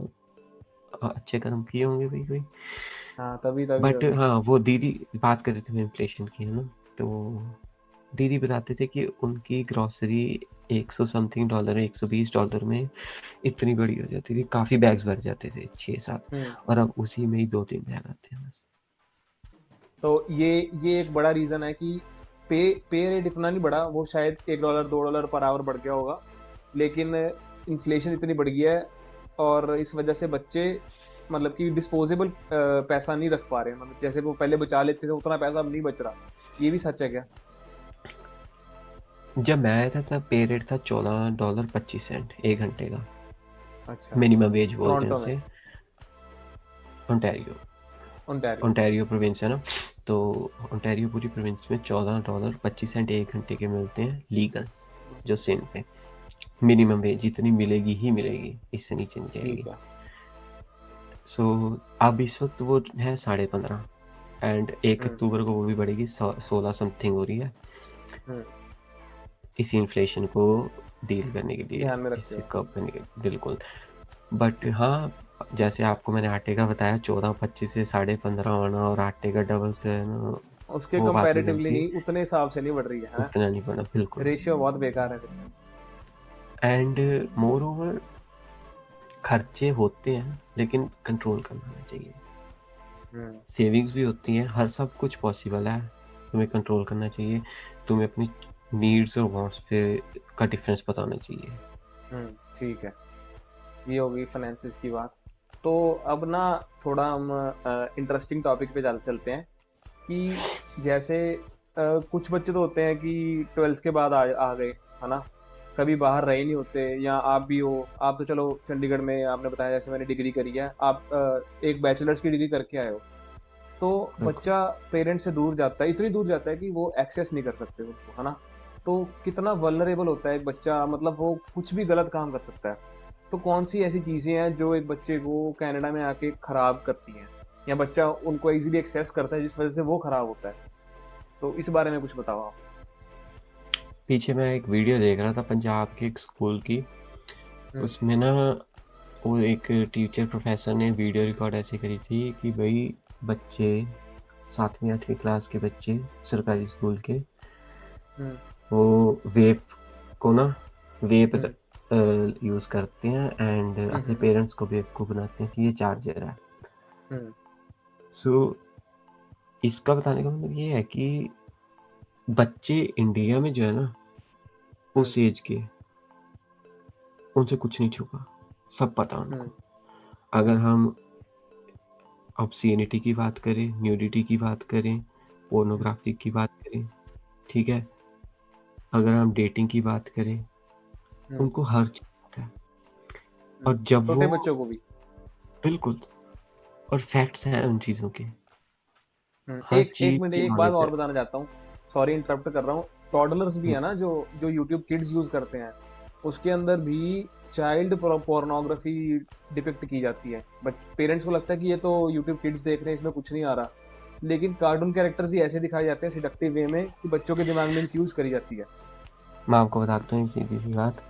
अच्छे कर्म किए होंगे भाई कोई। हाँ, तभी तभी बट तभी। हाँ, वो दीदी बात कर रहे थे इन्फ्लेशन की है ना, तो दीदी बताते थे कि उनकी ग्रॉसरी 100 समथिंग डॉलर, $120 में इतनी बड़ी हो जाती थी, काफ़ी बैग्स भर जाते थे, 6-7। हम्म। और अब उसी में ही 2-3 बैग आते हैं बस। तो ये एक बड़ा रीजन है कि पे पे रेट इतना नहीं बढ़ा, वो शायद $1 $2 पर आवर बढ़ गया होगा, लेकिन इन्फ्लेशन इतनी बढ़ गया है, और इस वजह से बच्चे मतलब कि डिस्पोजेबल पैसा नहीं रख पा रहे हैं, मतलब जैसे वो पहले बचा लेते थे उतना पैसा अब नहीं बच रहा। ये भी सच है क्या? जब मैं आया था तब पे रेट था $14.25 एक घंटे का। अच्छा। मिनिमम वेज बोलते हैं टोरंटो में? उसे। Ontario, Ontario. ओंटारियो प्रोविंस है ना। तो ओंटारियो पूरी प्रोविंस में $14.25 एक घंटे के मिलते हैं लीगल, जो सेम पे मिनिमम वेज जितनी मिलेगी ही मिलेगी, इससे नीचे नहीं जाएगी। ठीक है। सो अब इस वक्त वो है 15.5, एंड 1 अक्टूबर को वो भी बढ़ेगी, 16 समथिंग हो रही है। हम्म। इसी इन्फ्लेशन को डील करने के लिए, ध्यान में रखते इससे हो। कब करने के, बिल्कुल। बट हाँ, जैसे आपको मैंने आटे का बताया 14-25 से 15.5 होना, और आटे का डबल से है ना, उसके वो बात नहीं कंपैरेटिवली बनती। नहीं, उतने हिसाब से नहीं बढ़ रही है। उतना नहीं पड़ा बिल्कुल। रेशियो बहुत बेकार है फिर। एंड मोर ओवर, खर्चे होते हैं लेकिन कंट्रोल करना आना चाहिए। हम्म। सेविंग्स भी होती हैं, हर सब कुछ पॉसिबल है, तुम्हें कंट्रोल करना चाहिए। तुम्हें अपनी नीड्स और वांट्स पे का डिफरेंस पता होना चाहिए। ठीक है। ये होगी फाइनेंसिस की बात। तो अब ना थोड़ा हम इंटरेस्टिंग टॉपिक पे चलते हैं कि जैसे कुछ बच्चे तो होते हैं कि 12th के बाद आ गए, है ना, कभी बाहर रहे नहीं होते, या आप भी हो, आप तो चलो चंडीगढ़ में, आपने बताया जैसे मैंने डिग्री करी है, आप एक बैचलर्स की डिग्री करके आए हो। तो बिल्कुल। बच्चा पेरेंट्स से दूर जाता है, इतनी दूर जाता है कि वो एक्सेस नहीं कर सकते उसको, है ना। तो कितना वल्नरेबल होता है एक बच्चा, मतलब वो कुछ भी गलत काम कर सकता है। तो कौन सी ऐसी चीजें हैं जो एक बच्चे को कनाडा में आके खराब करती हैं, या बच्चा उनको इजीली एक्सेस करता है जिस वजह से वो खराब होता है? तो इस बारे में कुछ बताओ आप। पीछे मैं एक वीडियो देख रहा था पंजाब के एक स्कूल की, हम्म। उसमें ना वो एक टीचर प्रोफेसर ने वीडियो रिकॉर्ड ऐसे करी थी कि भाई बच्चे 7वीं 8वीं क्लास के बच्चे सरकारी स्कूल के हम्म वो वेप को ना वेप हम्म यूज करते हैं एंड अपने हम्म पेरेंट्स को बेवकूफ बनाते हैं कि ये चार्जर है। हम्म सो इसका बताने का मतलब ये है कि बच्चे इंडिया में जो है ना हम्म उस एज के उनसे कुछ नहीं छुपा, सब पता उनको। हम्म अगर हम ऑब्ससीनिटी की बात करें, न्यूडिटी की बात करें, पोर्नोग्राफी की बात करें, ठीक है, अगर हम डेटिंग की बात करें, हम्म उनको हर चीज पता है। और जब छोटे वो बच्चों को भी। बिल्कुल, और फैक्ट्स हैं उन चीजों के, हर एक एक चीज मिनट, की एक बात नॉलेज और है। बताना चाहता हूँ। सॉरी इंटरप्ट कर रहा हूँ। टॉडलर्स भी हम्म, है ना, जो जो यूट्यूब किड्स यूज करते हैं, उसके अंदर भी चाइल्ड पोर्नोग्राफी डिपिक्ट की जाती है। बट पेरेंट्स को लगता है कि ये तो यूट्यूब किड्स देख रहे हैं, इसमें कुछ नहीं आ रहा। लेकिन कार्टून कैरेक्टर्स ही ऐसे दिखाए जाते हैं सिडक्टिव वे में कि बच्चों के दिमाग में इन्फ्यूज करी जाती है। मैं आपको बताता हूँ एक सीधी सी बात।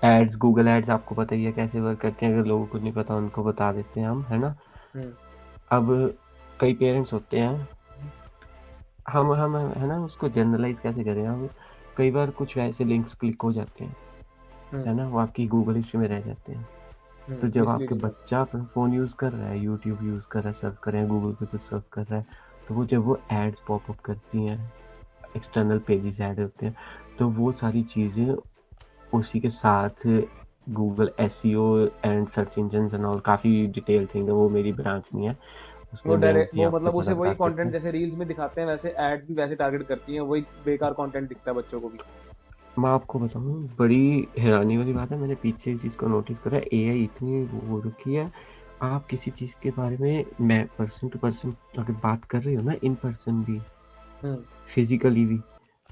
एड्स, गूगल एड्स आपको पता ही है कैसे वर्क करते हैं, अगर लोगों को नहीं पता उनको बता देते हैं हम, है ना। हम्म अब कई पेरेंट्स होते हैं, हम है ना, उसको जनरलाइज कैसे करें हम, कई बार कुछ वैसे लिंक्स क्लिक हो जाते हैं, है हम्म ना, वो आपकी गूगल हिस्ट्री में रह जाते हैं। तो जब आपके मिसलीडिंग है। बच्चा अपना फ़ोन यूज़ कर रहा है, यूट्यूब यूज़ कर रहा है, सर्फ कर रहा है, गूगल पे कुछ सर्फ कर रहा है, तो वो जब वो एड्स पॉपअप करती हैं, एक्सटर्नल पेजेस ऐड होते हैं, तो वो सारी चीज़ें उसी के साथ Google SEO and search engine and all काफ़ी डिटेल थिंग है, वो मेरी ब्रांच नहीं है, उसमें वो मैं डायरेक्ट जी वो आपको मतलब थोड़ा उसे बता वही सकता कंटेंट हूँ। जैसे रील्स में दिखाते हैं, वैसे एड्स भी वैसे टारगेट करती हैं, वही बेकार कंटेंट दिखता है बच्चों को भी। मैं आपको बताऊँ, बड़ी हैरानी वाली बात है, मैंने पीछे इस चीज़ को नोटिस करा है, एआई इतनी वो हो रखी है, आप किसी चीज़ के बारे में मैं पर्सन टू पर्सन अगर बात कर रही हो ना, इन पर्सन भी, हम्म फिजिकली भी,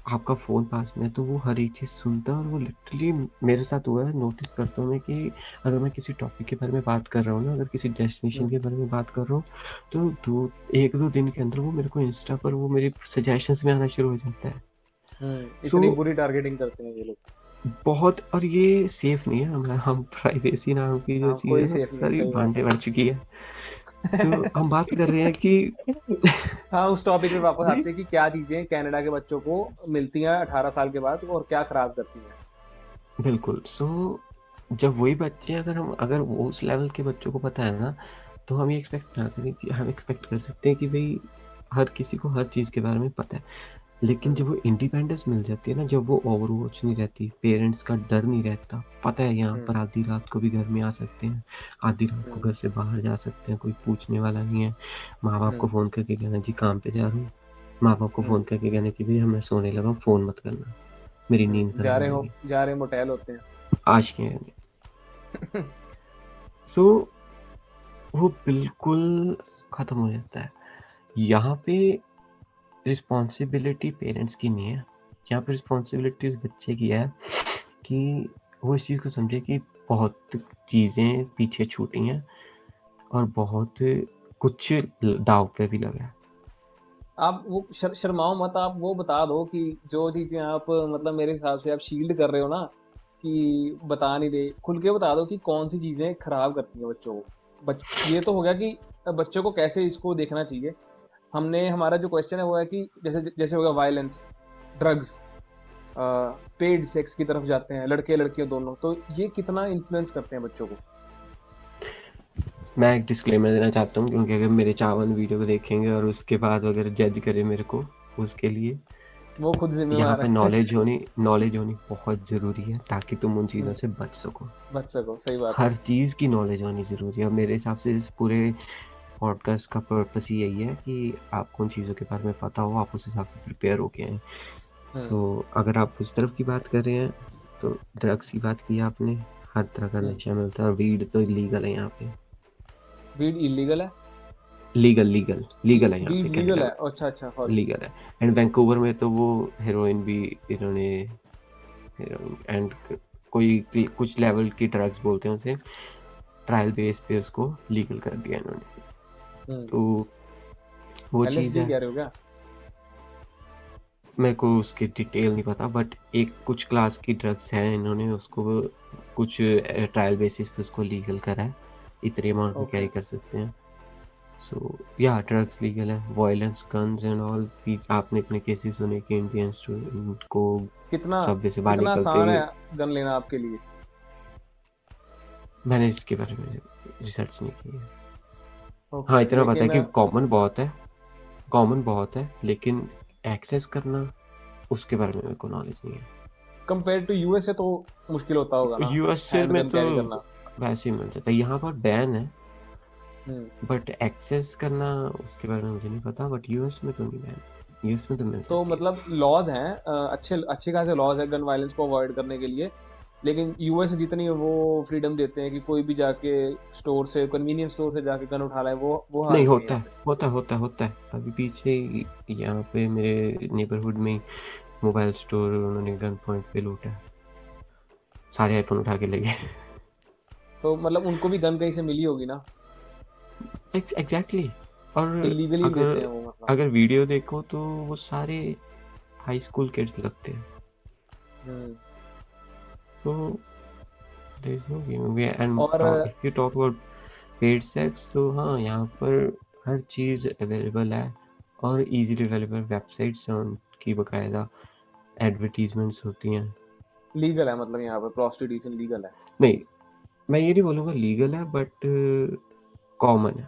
आपका फ़ोन पास में है तो वो हर एक चीज़ सुनता है, और वो लिटरली मेरे साथ हुआ है, नोटिस करता हूँ मैं कि अगर मैं किसी टॉपिक के बारे में बात कर रहा हूँ ना, अगर किसी डेस्टिनेशन हम्म के बारे में बात कर रहा हूँ, तो 1-2 दिन के अंदर वो मेरे को इंस्टा पर वो मेरे सजेशंस में आना शुरू हो जाता है। सो इतनी बुरी टारगेटिंग करते हैं ये लोग। बहुत, और ये सेफ नहीं है, हम प्राइवेसी नाम की जो हाँ, चीज़ कोई है ना, सेफ नहीं है, सारी सही बात भांडे बढ़ चुकी है। तो हम बात कर रहे हैं कि हाँ, उस टॉपिक पे वापस भाई आते हैं कि क्या चीजें कनाडा के बच्चों को मिलती हैं 18 साल के बाद और क्या खराब करती हैं। बिल्कुल। सो जब वही बच्चे, अगर वो उस लेवल के बच्चों को पता है ना, तो हम ये एक्सपेक्ट ना करें कि हम एक्सपेक्ट कर सकते हैं कि भाई हर किसी को हर चीज़ के बारे में पता है। लेकिन हम्म जब वो इंडिपेंडेंस मिल जाती है ना, जब वो ओवरवॉच नहीं रहती, पेरेंट्स का डर नहीं रहता, पता है यहाँ हम्म पर आधी रात को भी घर में आ सकते हैं, आधी रात को हम्म घर से बाहर जा सकते हैं, कोई पूछने वाला नहीं है। माँ बाप को हम्म फ़ोन करके कहना जी काम पे जा रहा हूँ, माँ बाप को फ़ोन करके कहना कि भैया मैं सोने लगा हूँ, फ़ोन मत करना, मेरी नींद खराब हो जाएगी। जा रहे मोटेल होते हैं। आशिकी हैं। सो वो बिल्कुल ख़त्म हो जाता है। यहाँ पे रिस्पॉन्सिबिलिटी पेरेंट्स की नहीं है, यहाँ पे रिस्पॉन्सिबिलिटी उस बच्चे की है कि वो इस चीज़ को समझे कि बहुत चीज़ें पीछे छूटी हैं, और बहुत कुछ दाव पे भी लगा है। आप वो शर्माओ मत, आप वो बता दो कि जो चीजें आप मतलब मेरे हिसाब से आप शील्ड कर रहे हो ना, कि बता नहीं दे, खुल के बता दो कि कौन सी चीजें खराब करती हैं बच्चों को। ये तो हो गया कि बच्चों को कैसे इसको देखना चाहिए। हमने हमारा जो क्वेश्चन है वो है कि जैसे जैसे हो गया वायलेंस, ड्रग्स, पेड सेक्स की तरफ जाते हैं लड़के लड़कियों दोनों, तो ये कितना इन्फ्लुएंस करते हैं बच्चों को। मैं एक डिस्क्लेमर देना चाहता हूँ, क्योंकि अगर मेरे चावन वीडियो को देखेंगे और उसके बाद अगर जज करे मेरे को, उसके लिए वो खुद यहाँ जिम्मेवार पे है। नॉलेज होनी बहुत ज़रूरी है, ताकि तुम उन चीज़ों से बच सको। बच सको, सही बात है। हर चीज़ की नॉलेज होनी ज़रूरी है, और मेरे हिसाब से इस पूरे पॉडकास्ट का पर्पस ही यही है कि आपको उन चीज़ों के बारे में पता हो, आप उस हिसाब से प्रिपेयर होके आएँ। हम्म सो अगर आप उस तरफ की बात कर रहे हैं, तो ड्रग्स की बात की आपने, हर तरह का हम्म नशा मिलता है, और वीड तो लीगल है यहाँ पे। वीड इलीगल है? लीगल लीगल लीगल है यहाँ वीड पे लीगल कनाडा है, में, अच्छा अच्छा, सॉरी। लीगल है। एंड वैंकूवर में तो वो हेरोइन भी इन्होंने, हेरोइन एंड कोई कुछ लेवल की ड्रग्स बोलते हैं उसे, ट्रायल बेस पे उसको लीगल कर दिया इन्होंने। हम्म तो वो चीज़ एलएसडी है। कह रहे हो क्या? मेरे को उसकी डिटेल नहीं पता, बट एक कुछ क्लास की ड्रग्स हैं, इन्होंने उसको कुछ ट्रायल बेसिस पे उसको लीगल करा है, इतने अमाउंट में ओके। कैरी कर सकते हैं। सो या ड्रग्स लीगल है, वायलेंस, गन्स एंड ऑल। आपने इतने केसेस सुने कि इंडियन स्टूडेंट को कितना सबवे से बाहर कितना निकलते आसान ही। है गन लेना आपके लिए? मैंने इसके बारे में रिसर्च नहीं की है। हाँ, ओके, इतना पता है लेकिन कि कॉमन बहुत है, लेकिन एक्सेस करना उसके बारे में मेरे को नॉलेज नहीं है। कंपेयर टू यूएसए तो मुश्किल होता होगा ना यूएसए में हैंडगन तो कैरी करना? वैसे ही मिल जाता है, यहाँ पर बैन है, हम्म। बट एक्सेस करना उसके बारे में मुझे नहीं पता। बट यूएस में तो नहीं बैन, यूएस में तो मिल तो सकती है। मतलब लॉज हैं, अच्छे अच्छे खासे लॉज है गन वायलेंस को अवॉइड करने के लिए, लेकिन यूएस जितनी वो फ्रीडम देते हैं कि कोई भी जाके स्टोर से, कन्वीनियंस स्टोर से जाके गन उठा लाए, वो हाल नहीं, नहीं है होता यहाँ है, पे। होता है। अभी पीछे यहाँ पे मेरे नेबरहुड में ही मोबाइल स्टोर उन्होंने गन पॉइंट पे लूटा है, सारे आईफोन उठा के ले गए। तो मतलब उनको भी गन कहीं से मिली होगी ना? एग्जैक्टली। और इलीगली लेते हैं अगर वो मतलब। अगर वीडियो देखो तो वो सारे हाई स्कूल किड्स लगते हैं। हम्म। तो there is no game. And और if you talk about paid sex, तो हाँ, यहाँ पर हर चीज़ अवेलेबल है, और इजीली अवेलेबल वेबसाइट्स हैं उनकी, बकायदा एडवर्टीजमेंट्स होती हैं। लीगल है मतलब यहाँ पे प्रोस्टिट्यूशन लीगल है? नहीं, मैं ये नहीं बोलूँगा लीगल है, बट कॉमन है,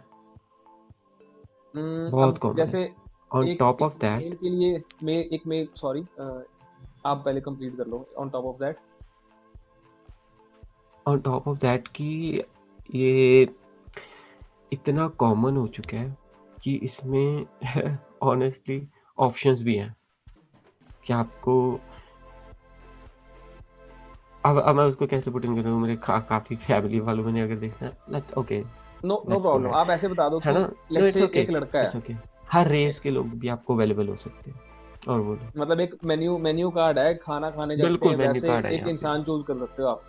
बहुत अब कॉमन है। जैसे ऑन एक टॉप एक ऑफ दैट मेल के लिए, मैं सॉरी, आप पहले कंप्लीट कर लो। ऑन टॉप ऑफ दैट, कि ये इतना कॉमन हो चुका है कि इसमें ऑनेस्टली ऑप्शंस भी हैं कि आपको, अब मैं उसको कैसे पुट इन करूँ, मेरे काफ़ी फैमिली वालों में अगर देखना है, let's okay, no no let's go problem, है आप ऐसे बता दो है कि ना? No, let's it's say okay, एक लड़का है। It's okay. हर रेस के यस, लोग भी आपको अवेलेबल हो सकते हैं। और बोलो। मतलब एक मेन्यू मेन्यू कार्ड है, खाना खाने जाते बिल्कुल हैं मेन्यू वैसे कार्ड है एक यहाँ पे। इंसान चूज कर सकते हो आप।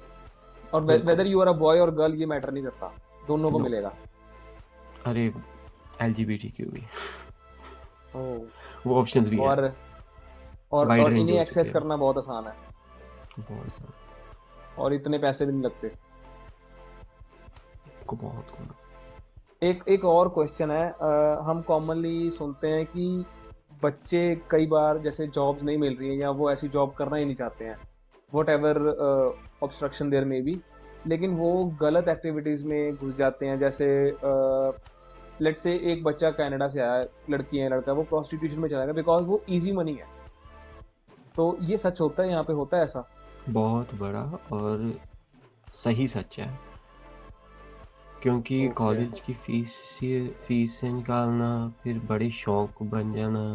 और बिल्कुल। Whether you are a boy और गर्ल ये मैटर नहीं करता, दोनों को नो। मिलेगा। अरे, LGBTQ भी, ओ। वो ऑप्शंस भी हैं। और वाइड और रेंज इन्हें हो चुके एक्सेस हैं, करना बहुत आसान है, बहुत सारा, और इतने पैसे भी नहीं लगते। को बहुत कम। एक एक और क्वेश्चन है, हम कॉमनली सुनते हैं कि बच्चे कई बार जैसे जॉब्स नहीं मिल रही हैं या वो ऐसी जॉब करना ही नहीं चाहते हैं, वट एवर ऑब्स्ट्रक्शन देयर में भी, लेकिन वो गलत एक्टिविटीज में घुस जाते हैं। जैसे लेट्स से एक बच्चा कनाडा से आया है, लड़की है लड़का, वो प्रोस्टिट्यूशन में चला गया बिकॉज वो इजी मनी है। तो ये सच होता है, यहाँ पे होता है ऐसा? बहुत बड़ा और सही सच है, क्योंकि ओके। कॉलेज की फीस से निकालना, फिर बड़े शौक बन जाना,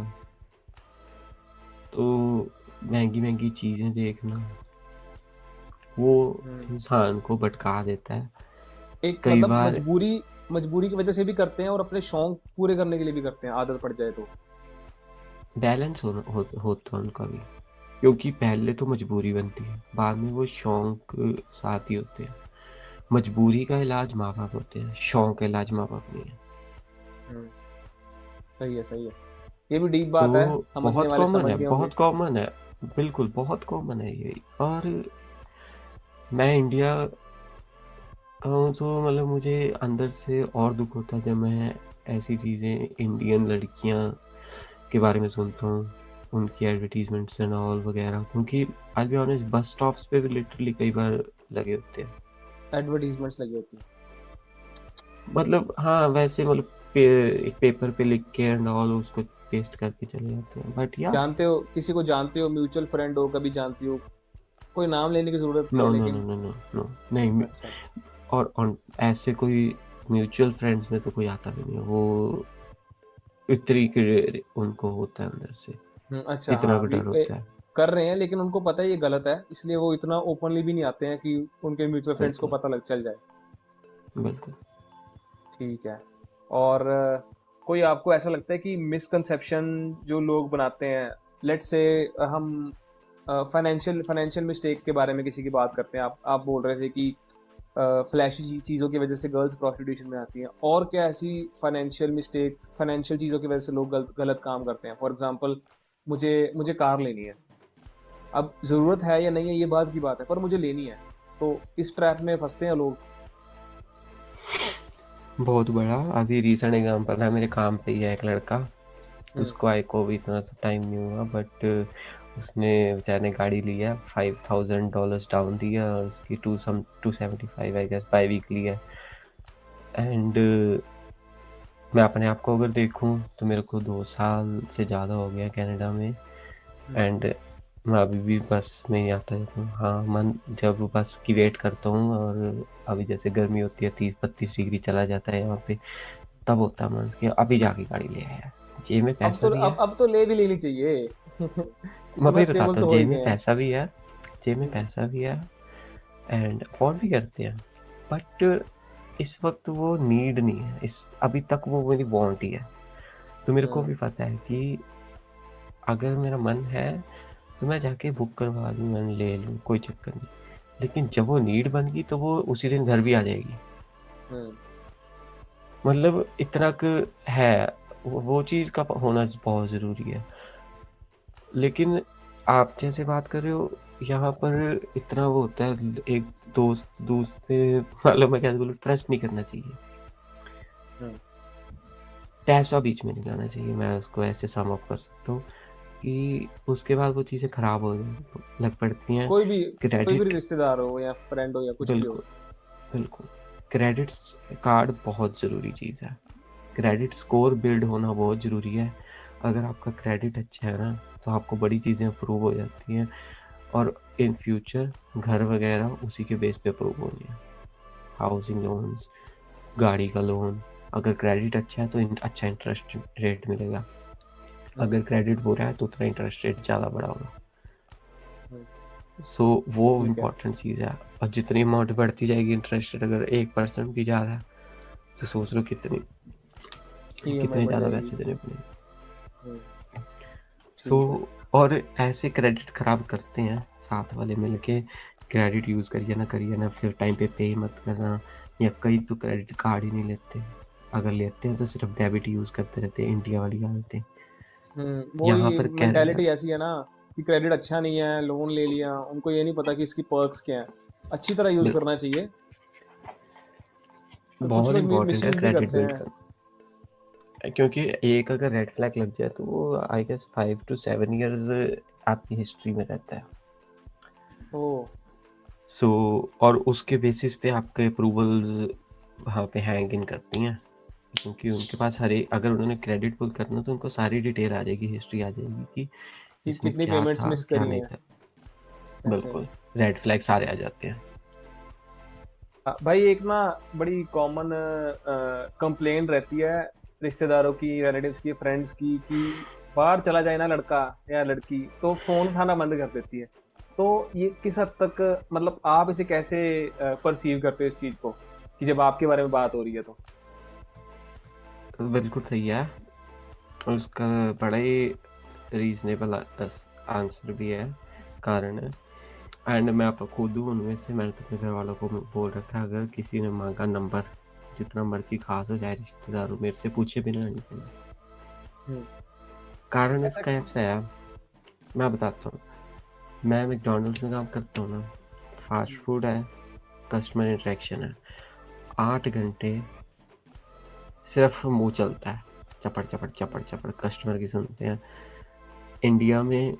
तो महंगी महंगी चीज़ें देखना, वो इंसान को भटका देता है एक कई मतलब बार। मजबूरी की वजह से भी करते हैं और अपने शौक पूरे करने के लिए भी करते हैं, आदत पड़ जाए तो। बैलेंस होता है उनका भी, क्योंकि पहले तो मजबूरी बनती है, बाद में वो शौक साथ ही होते हैं। मजबूरी का इलाज माँ बाप होते हैं, शौक का इलाज माँ बाप नहीं है। हम्म, सही है, सही है। ये भी डीप तो बात है, समझने बहुत वाले कॉमन समझ है, गए होंगे। बहुत कॉमन है, बिल्कुल बहुत कॉमन है ये। और मैं इंडिया का हूँ, तो मतलब मुझे अंदर से और दुख होता है जब मैं ऐसी चीज़ें, इंडियन लड़कियाँ के बारे में सुनता हूँ, उनकी एडवर्टीजमेंट्स एंड ऑल वगैरह, क्योंकि आई बी ऑनेस्ट, बस स्टॉप्स पे भी लिटरली कई बार लगे होते हैं। एडवर्टीजमेंट्स लगी होती मतलब हाँ, वैसे मतलब एक पेपर पे लिख के एंड ऑल उसको पेस्ट करके चले जाते हैं, बट है? या जानते हो किसी को, जानते हो म्यूचुअल फ्रेंड हो, कभी जानती हो? कोई नाम लेने की जरूरत नहीं नो है नो नो लेकिन। नो नो नो, नहीं। अच्छा। और ऐसे कोई म्यूचुअल फ्रेंड्स में तो कोई आता भी नहीं है, वो इतनी कि उनको होता है अंदर से, अच्छा, इतना हाँ, का डर होता है। कर रहे हैं लेकिन उनको पता है ये गलत है, इसलिए वो इतना ओपनली भी नहीं आते हैं कि उनके म्यूचुअल फ्रेंड्स को बिल्कुल, पता लग चल जाए। बिल्कुल। ठीक है। और कोई आपको ऐसा लगता है कि मिसकंसेप्शन जो लोग बनाते हैं, लेट्स से हम फाइनेंशियल फाइनेंशियल मिस्टेक के बारे में किसी की बात करते हैं, आप बोल रहे थे कि फ्लैशी चीज़ों की वजह से गर्ल्स प्रोस्टिट्यूशन में आती हैं, और क्या ऐसी फाइनेंशियल मिस्टेक, फाइनेंशियल चीज़ों की वजह से लोग गलत काम करते हैं? फॉर एग्जांपल मुझे मुझे कार लेनी है। अब ज़रूरत है या नहीं है ये बात की बात है, पर मुझे लेनी है। तो इस ट्रैप में फँसते हैं लोग। बहुत बड़ा अभी रीसेंट एग्जाम्पल है, मेरे काम पे ही है एक लड़का। हुँ, उसको आए को भी इतना सा टाइम नहीं हुआ, बट उसने बेचारे ने गाड़ी लिया, $5,000 डाउन दिया, और उसकी 275 आई गेस बाई वीकली है। एंड मैं अपने आप को अगर देखूं तो मेरे को 2 साल से ज़्यादा हो गया कनाडा में। हुँ, एंड मैं अभी भी बस में ही आता जाता हूँ। हाँ, मन जब बस की वेट करता हूँ, और अभी जैसे गर्मी होती है 30-32 डिग्री चला जाता है यहाँ पे, तब होता है मन कि अभी जाके गाड़ी ले आया। जेब में पैसा भी है, अब तो ले भी लेनी चाहिए। मैं इतना वही स्टेबल बताता तो हूँ, हो ही जेब गए में हैं। पैसा भी है, जेब में हुँ, पैसा भी है, एंड अफोर्ड भी करते हैं। बट इस वक्त वो नीड नहीं है, इस अभी तक वो मेरी वांट ही है। तो मेरे को हुँ, भी पता है कि अगर मेरा मन है तो मैं जाके बुक करवा लूँ, मैं ले लूँ, कोई चक्कर नहीं। लेकिन जब वो नीड बन गई तो वो उसी दिन घर भी आ जाएगी। हुँ, मतलब इतना है, वो चीज़ का होना बहुत ज़रूरी है। लेकिन आप जैसे बात कर रहे हो, यहाँ पर इतना वो होता है, एक दोस्त दोस्त पे, मतलब मैं क्या बोलूँ, ट्रस्ट नहीं करना चाहिए, हुँ। पैसा बीच में नहीं लाना चाहिए। मैं उसको ऐसे सम अप कर सकता हूँ कि उसके बाद वो चीज़ें खराब हो लग पड़ती हैं। कोई भी क्रेडिट, रिश्तेदार हो या फ्रेंड हो या कुछ भी हो। बिल्कुल बिल्कुल, क्रेडिट कार्ड बहुत ज़रूरी चीज़ है। क्रेडिट स्कोर बिल्ड होना बहुत ज़रूरी है। अगर आपका क्रेडिट अच्छा है ना, तो आपको बड़ी चीज़ें अप्रूव हो जाती हैं, और इन फ्यूचर घर वगैरह उसी के बेस पे अप्रूव होनी है। हाउसिंग लोन्स, गाड़ी का लोन, अगर क्रेडिट अच्छा है तो अच्छा इंटरेस्ट रेट मिलेगा। हुँ, अगर क्रेडिट बुरा है तो उतना इंटरेस्ट रेट ज़्यादा बड़ा होगा। हुँ, सो वो ठीक है। इम्पोर्टेंट चीज़ है। और जितनी अमाउंट बढ़ती जाएगी इंटरेस्ट रेट, अगर 1% भी ज़्यादा है तो सोच लो कितनी ईएमआई कितने बढ़ ज़्यादा जाएगी। पैसे देने पड़ेंगे। हुँ, सो ठीक है। और ऐसे क्रेडिट खराब करते हैं साथ वाले मिलके, क्रेडिट यूज़ करिए ना, फिर टाइम पे मत करना, या कई तो क्रेडिट कार्ड ही नहीं लेते। अगर लेते हैं तो सिर्फ डेबिट यूज़ करते रहते हैं, इंडिया वाली आदतें। वो यहाँ ही पर मेंटालिटी ऐसी है ना कि क्रेडिट अच्छा नहीं है, लोन ले लिया, उनको ये नहीं पता कि इसकी पर्क्स क्या हैं। अच्छी तरह यूज़ करना चाहिए। पर कुछ बहुत लोग इंपॉर्टेंट है मिसयूज़ भी क्रेडिट करते बिल्ड हैं। करना, क्योंकि एक अगर रेड फ्लैग लग जाए तो वो आई गेस 5 to 7 years आपकी हिस्ट्री में रहता है। ओह! सो और उसके बेसिस पे आपके अप्रूवल्स वहाँ पे हैंग इन करती हैं, क्योंकि उनके पास हर एक, अगर उन्होंने क्रेडिट पुल करना तो उनको सारी डिटेल आ जाएगी, हिस्ट्री आ जाएगी कि कि इसमें कितनी क्या पेमेंट्स था मिस क्या करी नहीं हैं, था। ऐसे। बिल्कुल, रेड फ्लैग सारे आ जाते हैं। भाई एक ना बड़ी कॉमन कंप्लेंट रहती है रिश्तेदारों की, रिलेटिव्स की, फ्रेंड्स की कि बाहर चला जाए ना लड़का या लड़की तो फ़ोन उठाना बंद कर देती है। तो ये किस हद तक मतलब आप इसे कैसे परसीव करते हो इस चीज़ को कि जब आपके बारे में बात हो रही है तो? तो बिल्कुल सही है, और उसका बड़ा ही रीजनेबल आंसर भी है, कारण है। एंड मैं आपको खुद हूँ उनमें से, मैंने तो अपने घर वालों को बोल रखा है, अगर किसी ने मांगा नंबर, जितना मर्जी खास हो चाहे रिश्तेदार हो, मेरे से पूछे बिना नहीं देना। हुँ, कारण ऐसा इसका ऐसा है, मैं बताता हूँ। मैं मैकडोनल्ड्स में काम करता हूँ ना, फास्ट हुँ, फूड है, कस्टमर इंटरेक्शन है, 8 घंटे सिर्फ मुंह चलता है, चपड़ चपड़ चपड़ चपड़, कस्टमर की सुनते हैं। इंडिया में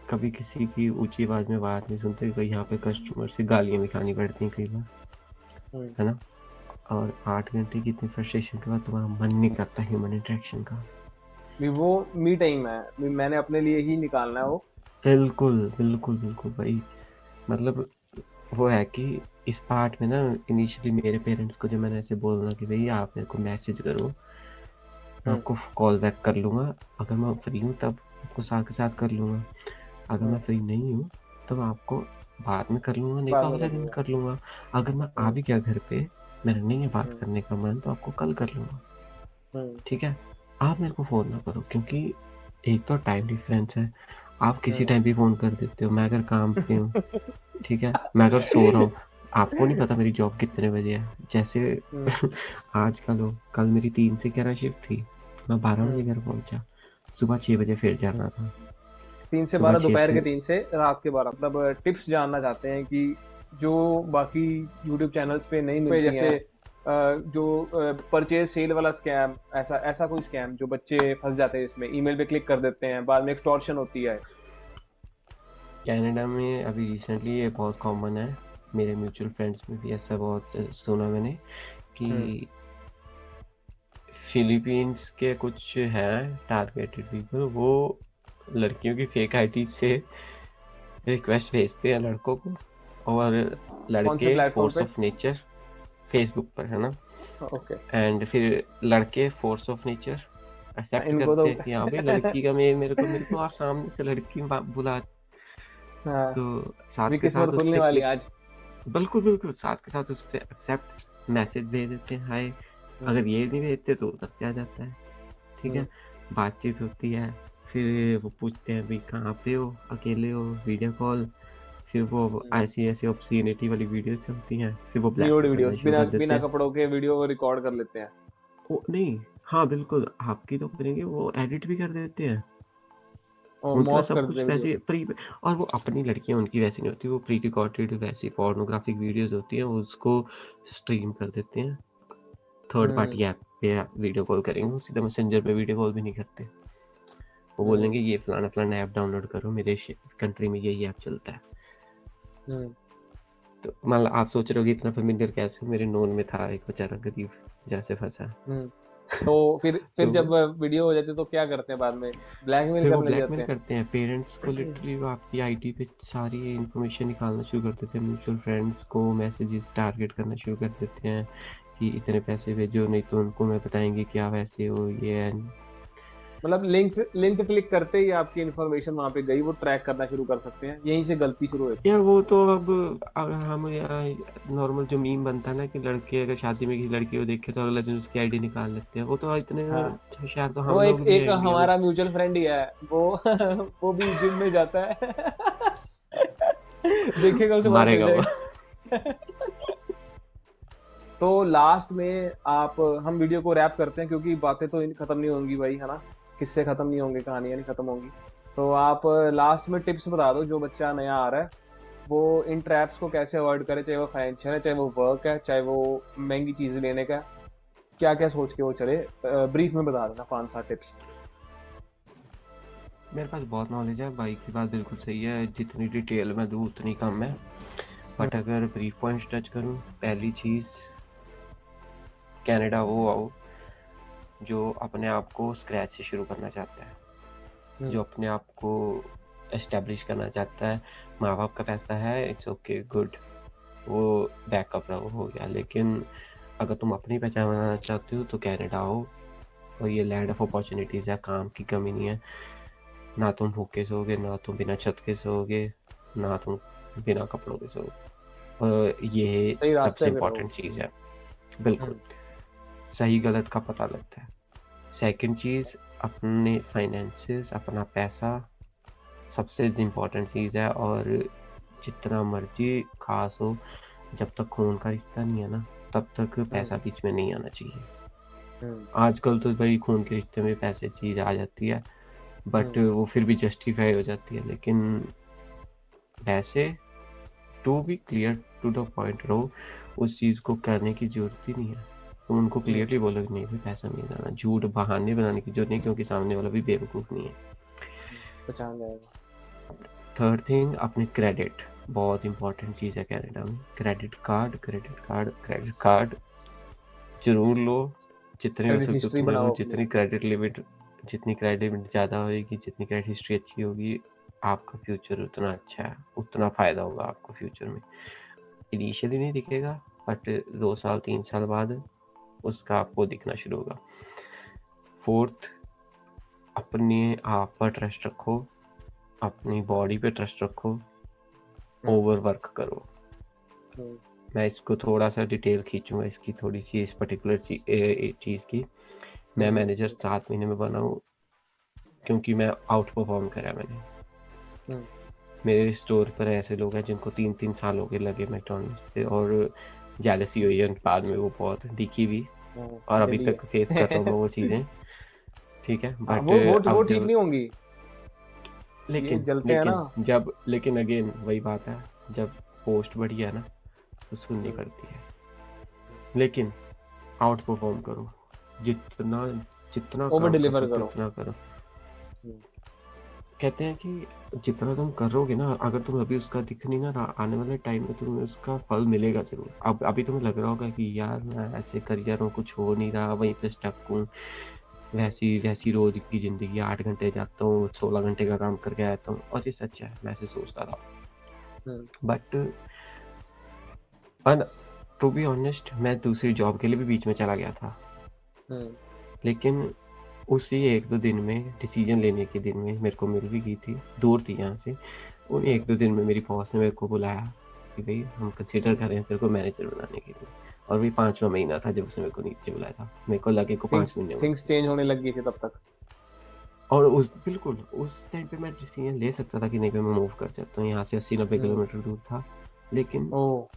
कभी किसी की ऊंची आवाज में बात नहीं सुनते, कहीं यहाँ पे कस्टमर से गालियाँ भी खानी पड़ती हैं कई बार, हुँ। है ना। और 8 घंटे की इतनी फ्रस्ट्रेशन के बाद तुम्हारा मन नहीं करता ह्यूमन इंटरेक्शन का। भी वो मी टाइम है, मैंने अपने लिए ही निकालना है वो। बिल्कुल बिल्कुल बिल्कुल भाई, मतलब वो है कि इस पार्ट में ना, इनिशियली मेरे पेरेंट्स को जब मैंने ऐसे बोलना कि भाई आप मेरे को मैसेज करो, मैं हुँ, आपको कॉल बैक कर लूँगा, अगर मैं फ्री हूँ तब आपको साथ के साथ कर लूँगा, अगर मैं हुँ, फ्री नहीं हूँ तो मैं आपको बाद में कर लूँगा, नहीं बाद तो में अगले कर दिन लूँगा। कर लूँगा। अगर मैं आ हुँ, भी गया घर पे, मेरा नहीं है बात हुँ, करने का मन, तो आपको कल कर लूँगा, हुँ, ठीक है। आप मेरे को फ़ोन ना करो, क्योंकि एक तो टाइम डिफरेंस है, आप किसी हुँ। टाइम भी फ़ोन कर देते हो, मैं अगर काम पे हूँ, ठीक है, मैं अगर सो रहा हूँ, आपको नहीं पता मेरी जॉब कितने बजे है। जैसे हुँ, आज कल हो, कल मेरी 3 से 11 शिफ्ट थी, मैं 12 बजे हुँ, घर पहुंचा, सुबह 6 बजे फिर जाना था, 3 से सुबह 12, 6 दोपहर से के 3 से रात के 12, मतलब टिप्स जानना चाहते हैं कि जो बाकी यूट्यूब चैनल्स पे नहीं मिलती हैं, जैसे जो परचेज सेल वाला स्कैम, ऐसा ऐसा कोई स्कैम जो बच्चे फंस जाते हैं इसमें, ईमेल पे क्लिक कर देते हैं, बाद में एक्सटॉर्शन होती है। कनाडा में अभी रिसेंटली ये बहुत कॉमन है, मेरे म्यूचुअल फ्रेंड्स में भी ऐसा बहुत सुना मैंने कि फिलीपींस के कुछ हैं टारगेटेड पीपल, वो लड़कियों की फेक आईडी से रिक्वेस्ट भेजते हैं लड़कों को, और कौन से लड़के प्लेटफॉर्म फोर्स पे? ऑफ नेचर, फेसबुक पर है ना, ओके। एंड फिर लड़के फोर्स ऑफ नेचर एक्सेप्ट इनको करते तो हैं कि हाँ भाई लड़की का मेरे को और सामने से लड़की बुला, हाँ, तो साथ भी के किस्मत साथ उस खुलने पे वाली क्लिक, आज। बिल्कुल बिल्कुल साथ के साथ उस पे एक्सेप्ट मैसेज भेज देते हैं, हाय। अगर ये नहीं भेजते तो उधर से आ जाता है, ठीक है। बातचीत होती है, फिर वो पूछते हैं भाई कहाँ पे हो, अकेले हो, वीडियो कॉल, फिर वो ऐसी ऐसी ऑब्ससीनिटी वाली वीडियो चलती हैं, फिर वो न्यूड ब्लैकमेल करना वीडियोस, शुरू बिना कर देते बिना हैं। कपड़ों के वीडियो को रिकॉर्ड कर लेते हैं। वो नहीं, हाँ बिल्कुल, आपकी तो करेंगे, वो एडिट भी कर देते हैं, और उनका मॉर्फ सब कर कुछ देते हैं वीडियो। वैसे प्री, और वो अपनी लड़कियां उनकी वैसी नहीं होती, वो प्री रिकॉर्डेड वैसी पोर्नोग्राफिक वीडियोस होती हैं, वो उसको स्ट्रीम कर देते हैं थर्ड पार्टी ऐप पे, वीडियो कॉल करेंगे, वो सीधा मैसेंजर पे वीडियो कॉल भी नहीं करते, वो बोलेंगे ये फलाना फलाना ऐप डाउनलोड करो, मेरे कंट्री में यही ऐप चलता है। तो मतलब आप सोच रहे हो कि इतना फेमिलियर कैसे, मेरे नोन में था एक बेचारा गरीब जैसे फंसा। तो फिर तो जब वीडियो हो जाती है तो क्या करते हैं बाद में? ब्लैकमेल फिर वो करने लग जाते ब्लैकमेल हैं। करते हैं पेरेंट्स को, लिटरली वो आपकी आईडी पे सारी इन्फॉर्मेशन निकालना शुरू कर देते हैं, म्यूचुअल फ्रेंड्स को मैसेजेस टारगेट करना शुरू कर देते हैं कि इतने पैसे भेजो, नहीं तो उनको मैं बताएंगे क्या वैसे हो ये है। मतलब लिंक लिंक क्लिक करते ही आपकी इन्फॉर्मेशन वहां पे गई, वो ट्रैक करना शुरू कर सकते हैं, यहीं से गलती शुरू होती यार है। वो तो अब अगर हम नॉर्मल जो मीम बनता है ना कि लड़के अगर शादी में किसी लड़की को देखे तो अगले दिन उसकी आईडी निकाल लेते हैं, वो तो इतने हाँ, होशियार तो वो हम एक लोग भी एक हैं इंडिया में। हमारा म्यूचुअल फ्रेंड ही है वो वो भी जिम में जाता है देखेगा उसे पता चल मारेगा वो। जाएगा तो लास्ट में आप, हम वीडियो को रैप करते हैं क्योंकि बातें तो खत्म नहीं होंगी भाई, है ना, किससे खत्म नहीं होंगे, कहानियां नहीं खत्म होंगी। तो आप लास्ट में टिप्स बता दो, जो बच्चा नया आ रहा है वो इन ट्रैप्स को कैसे अवॉइड करे, चाहे वो फाइनेंशियल है, चाहे वो वर्क है, चाहे वो महंगी चीजें लेने का, क्या क्या सोच के वो चले, ब्रीफ में बता देना 5-7 टिप्स। मेरे पास बहुत नॉलेज है, बाइक की बात बिल्कुल सही है, जितनी डिटेल में दूँ उतनी कम है, बट अगर ब्रीफ पॉइंट्स टच करूँ, पहली चीज़ कनाडा वो आओ जो अपने आप को स्क्रैच से शुरू करना चाहता है, जो अपने आप को एस्टेब्लिश करना चाहता है। माँ बाप का पैसा है, इट्स ओके गुड, वो बैकअप रहो, हो गया। लेकिन अगर तुम अपनी पहचान बनाना चाहते हो तो कनाडा आओ, और ये लैंड ऑफ अपॉर्चुनिटीज़ है, काम की कमी नहीं है, ना तुम भूखे सोओगे, ना तुम बिना छत के सोओगे, ना तुम बिना कपड़ों के सोओगे, और ये सही रास्ते सबसे पे रहो। इम्पोर्टेंट चीज़ है। बिल्कुल सही गलत का पता लगता है। सेकंड चीज़, अपने फाइनेंसेस, अपना पैसा सबसे इम्पोर्टेंट चीज़ है, और जितना मर्जी खास हो, जब तक खून का रिश्ता नहीं है ना तब तक पैसा बीच में नहीं आना चाहिए। आजकल तो भाई खून के रिश्ते में पैसे चीज़ आ जाती है, बट वो फिर भी जस्टिफाई हो जाती है, लेकिन वैसे to be clear to the point रहो, उस चीज़ को करने की जरूरत ही नहीं है। तुम उनको क्लियरली बोलो कि नहीं भाई पैसा नहीं जाना, झूठ बहाने बनाने की जरूरत नहीं, क्योंकि सामने वाला भी बेवकूफ़ नहीं है। पहचान जाएगा। थर्ड थिंग, अपने क्रेडिट, बहुत इंपॉर्टेंट चीज़ है कनाडा में। क्रेडिट कार्ड जरूर लो, जितने हो सकते उतने लो। जितनी क्रेडिट लिमिट ज़्यादा होगी, जितनी क्रेडिट हिस्ट्री अच्छी होगी, आपका फ्यूचर उतना अच्छा है, उतना फ़ायदा होगा आपको फ्यूचर में। इनिशियली नहीं दिखेगा, बट 2 साल 3 साल बाद उसका आपको दिखना शुरू होगा। फोर्थ, अपने आप पर ट्रस्ट रखो, अपनी बॉडी पे ट्रस्ट रखो, ओवर वर्क करो। मैं इसको थोड़ा सा डिटेल खींचूंगा, इसकी थोड़ी सी, इस पर्टिकुलर चीज़ की। मैं मैनेजर 7 महीने में बना हूँ क्योंकि मैं आउट परफॉर्म करा मैंने। मेरे स्टोर पर ऐसे लोग हैं जिनको 3-3 साल हो गए लगे मैकडॉनल्ड्स से, और जेलसी हुई है बाद में, वो बहुत दिखी भी, और अभी तक फेस कर रहा हूँ वो चीज़ें, ठीक है। बट वो ठीक नहीं होंगी। ये लेकिन जलते हैं ना। लेकिन अगेन वही बात है, जब पोस्ट बढ़िया है ना तो सुननी हम्म, पड़ती है। लेकिन आउट परफॉर्म करो, जितना जितना ओवर काम कर डिलीवर सकते हो करो। उतना करो। हम्म, कहते हैं कि जितना तुम करोगे ना, अगर तुम अभी उसका दिख नहीं ना रहा, आने वाले टाइम में तुम्हें उसका फल मिलेगा जरूर। अब अभी तुम्हें लग रहा होगा कि यार मैं ऐसे कर जा रहा हूँ, कुछ हो नहीं रहा, वहीं पे स्टक हूँ, वैसी वैसी रोज की जिंदगी, 8 घंटे जाता हूँ, 16 घंटे का काम करके आता हूँ, और ये सच है, मैं ऐसे सोचता था। हम्म, बट टू बी ऑनेस्ट, मैं दूसरी जॉब के लिए भी बीच में चला गया था। हम्म, लेकिन उसी 1-2 दिन में, डिसीजन लेने के दिन में, मेरे को मिल भी गई थी, दूर थी यहाँ से। उन हम्म, 1-2 दिन में मेरी बॉस ने मेरे को बुलाया कि भाई हम कंसिडर कर रहे हैं तेरे को मैनेजर बनाने के लिए। और वही 5वां महीना था जब उसने मेरे को नीचे बुलाया था, मेरे को लगे को 5 महीने हुए। थिंग्स चेंज होने लग गई थी तब तक। और बिल्कुल उस टाइम पे मैं डिसीजन ले सकता था कि नहीं भाई मैं मूव कर जाता हूँ, यहाँ से 80-90 हम्म, किलोमीटर दूर था। लेकिन ओ,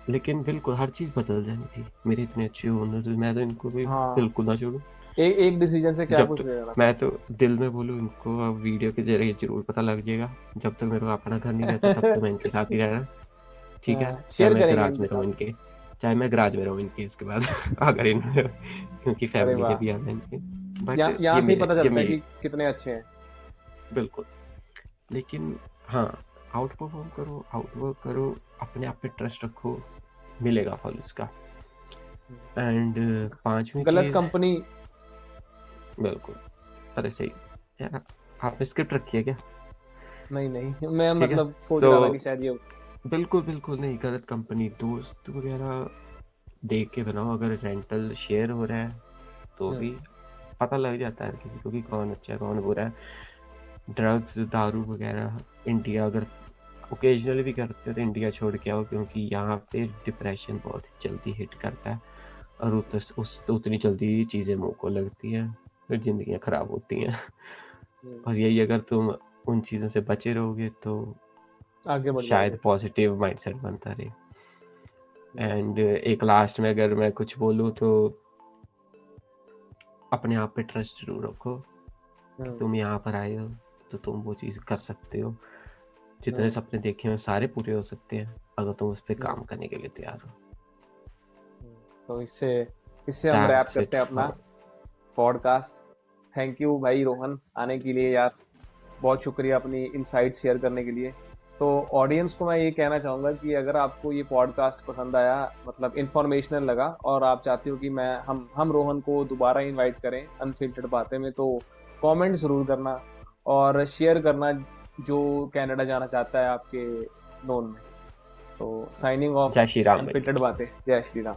बिल्कुल हर चीज़ बदल जानी थी। मेरे इतने अच्छे ओनर, मैं तो इनको भी हाँ, बिल्कुल ना छोड़ूं। एक डिसीजन से क्या जब कुछ तक हो जाना था। मैं तो दिल में बोलूँ इनको, अब वीडियो के जरिए जरूर पता लग जाएगा, जब तक मेरे को अपना घर नहीं रहता तब तक मैं इनके साथ ही रहना। ठीक है, चाहे शेयर मैं करेंगे गराज इनके में रहूँ साथ। इनके, चाहे मैं गराज में रहूँ इनके, इसके बाद अगर इन क्योंकि अरे फैमिली ने वाह, भी आना है इनके। बट यहाँ से ही पता ये चलता है मेरे कि कितने अच्छे हैं। बिल्कुल। लेकिन हाँ, आउट परफॉर्म करो, आउटवर्क करो, अपने आप पे ट्रस्ट रखो, मिलेगा फल उसका। एंड 5वीं गलत चीज, कंपनी। बिल्कुल, अरे सही यार, आपने स्क्रिप्ट रखी है क्या? नहीं नहीं, मैं ठीक है, मतलब सोच सो रहा था कि शायद ये। बिल्कुल बिल्कुल नहीं, गलत कंपनी, दोस्त वगैरह देख के बनाओ। अगर रेंटल शेयर हो रहा है तो हम्म, भी पता लग जाता है किसी को कि कौन अच्छा है कौन बुरा है। ड्रग्स दारू वगैरह इंडिया अगर ओकेजनली भी करते हो तो इंडिया छोड़ के आओ, क्योंकि यहाँ पे डिप्रेशन बहुत जल्दी हिट करता है, और उतनी जल्दी चीज़ें मुंह को लगती हैं, फिर जिंदगियाँ खराब होती हैं। हम्म, और यही अगर तुम उन चीज़ों से बचे रहोगे तो आगे बढ़ शायद जाओगे। पॉजिटिव माइंडसेट बनता रहे। हम्म, एंड एक लास्ट में अगर मैं कुछ बोलूँ तो अपने आप पे ट्रस्ट जरूर रखो कि हम्म, तुम यहाँ पर आए हो तो तुम वो चीज़ कर सकते हो। जितने हम्म, सपने देखे हैं सारे पूरे हो सकते हैं अगर तुम उस पर हम्म, काम करने के लिए तैयार हो। तो इससे इससे हम रैप दैट्स करते इट हैं अपना फॉर। पॉडकास्ट। थैंक यू भाई रोहन आने के लिए यार, बहुत शुक्रिया अपनी इनसाइट शेयर करने के लिए। तो ऑडियंस को मैं ये कहना चाहूंगा कि अगर आपको ये पॉडकास्ट पसंद आया, मतलब इंफॉर्मेशनल लगा, और आप चाहते हो कि मैं हम रोहन को दोबारा इनवाइट करें अनफिल्टर्ड बातें में, तो कमेंट जरूर करना और शेयर करना जो कनाडा जाना चाहता है आपके नोन में। तो साइनिंग ऑफ जय श्री राम भाई। अनफिल्टर्ड बातें। जय श्री राम।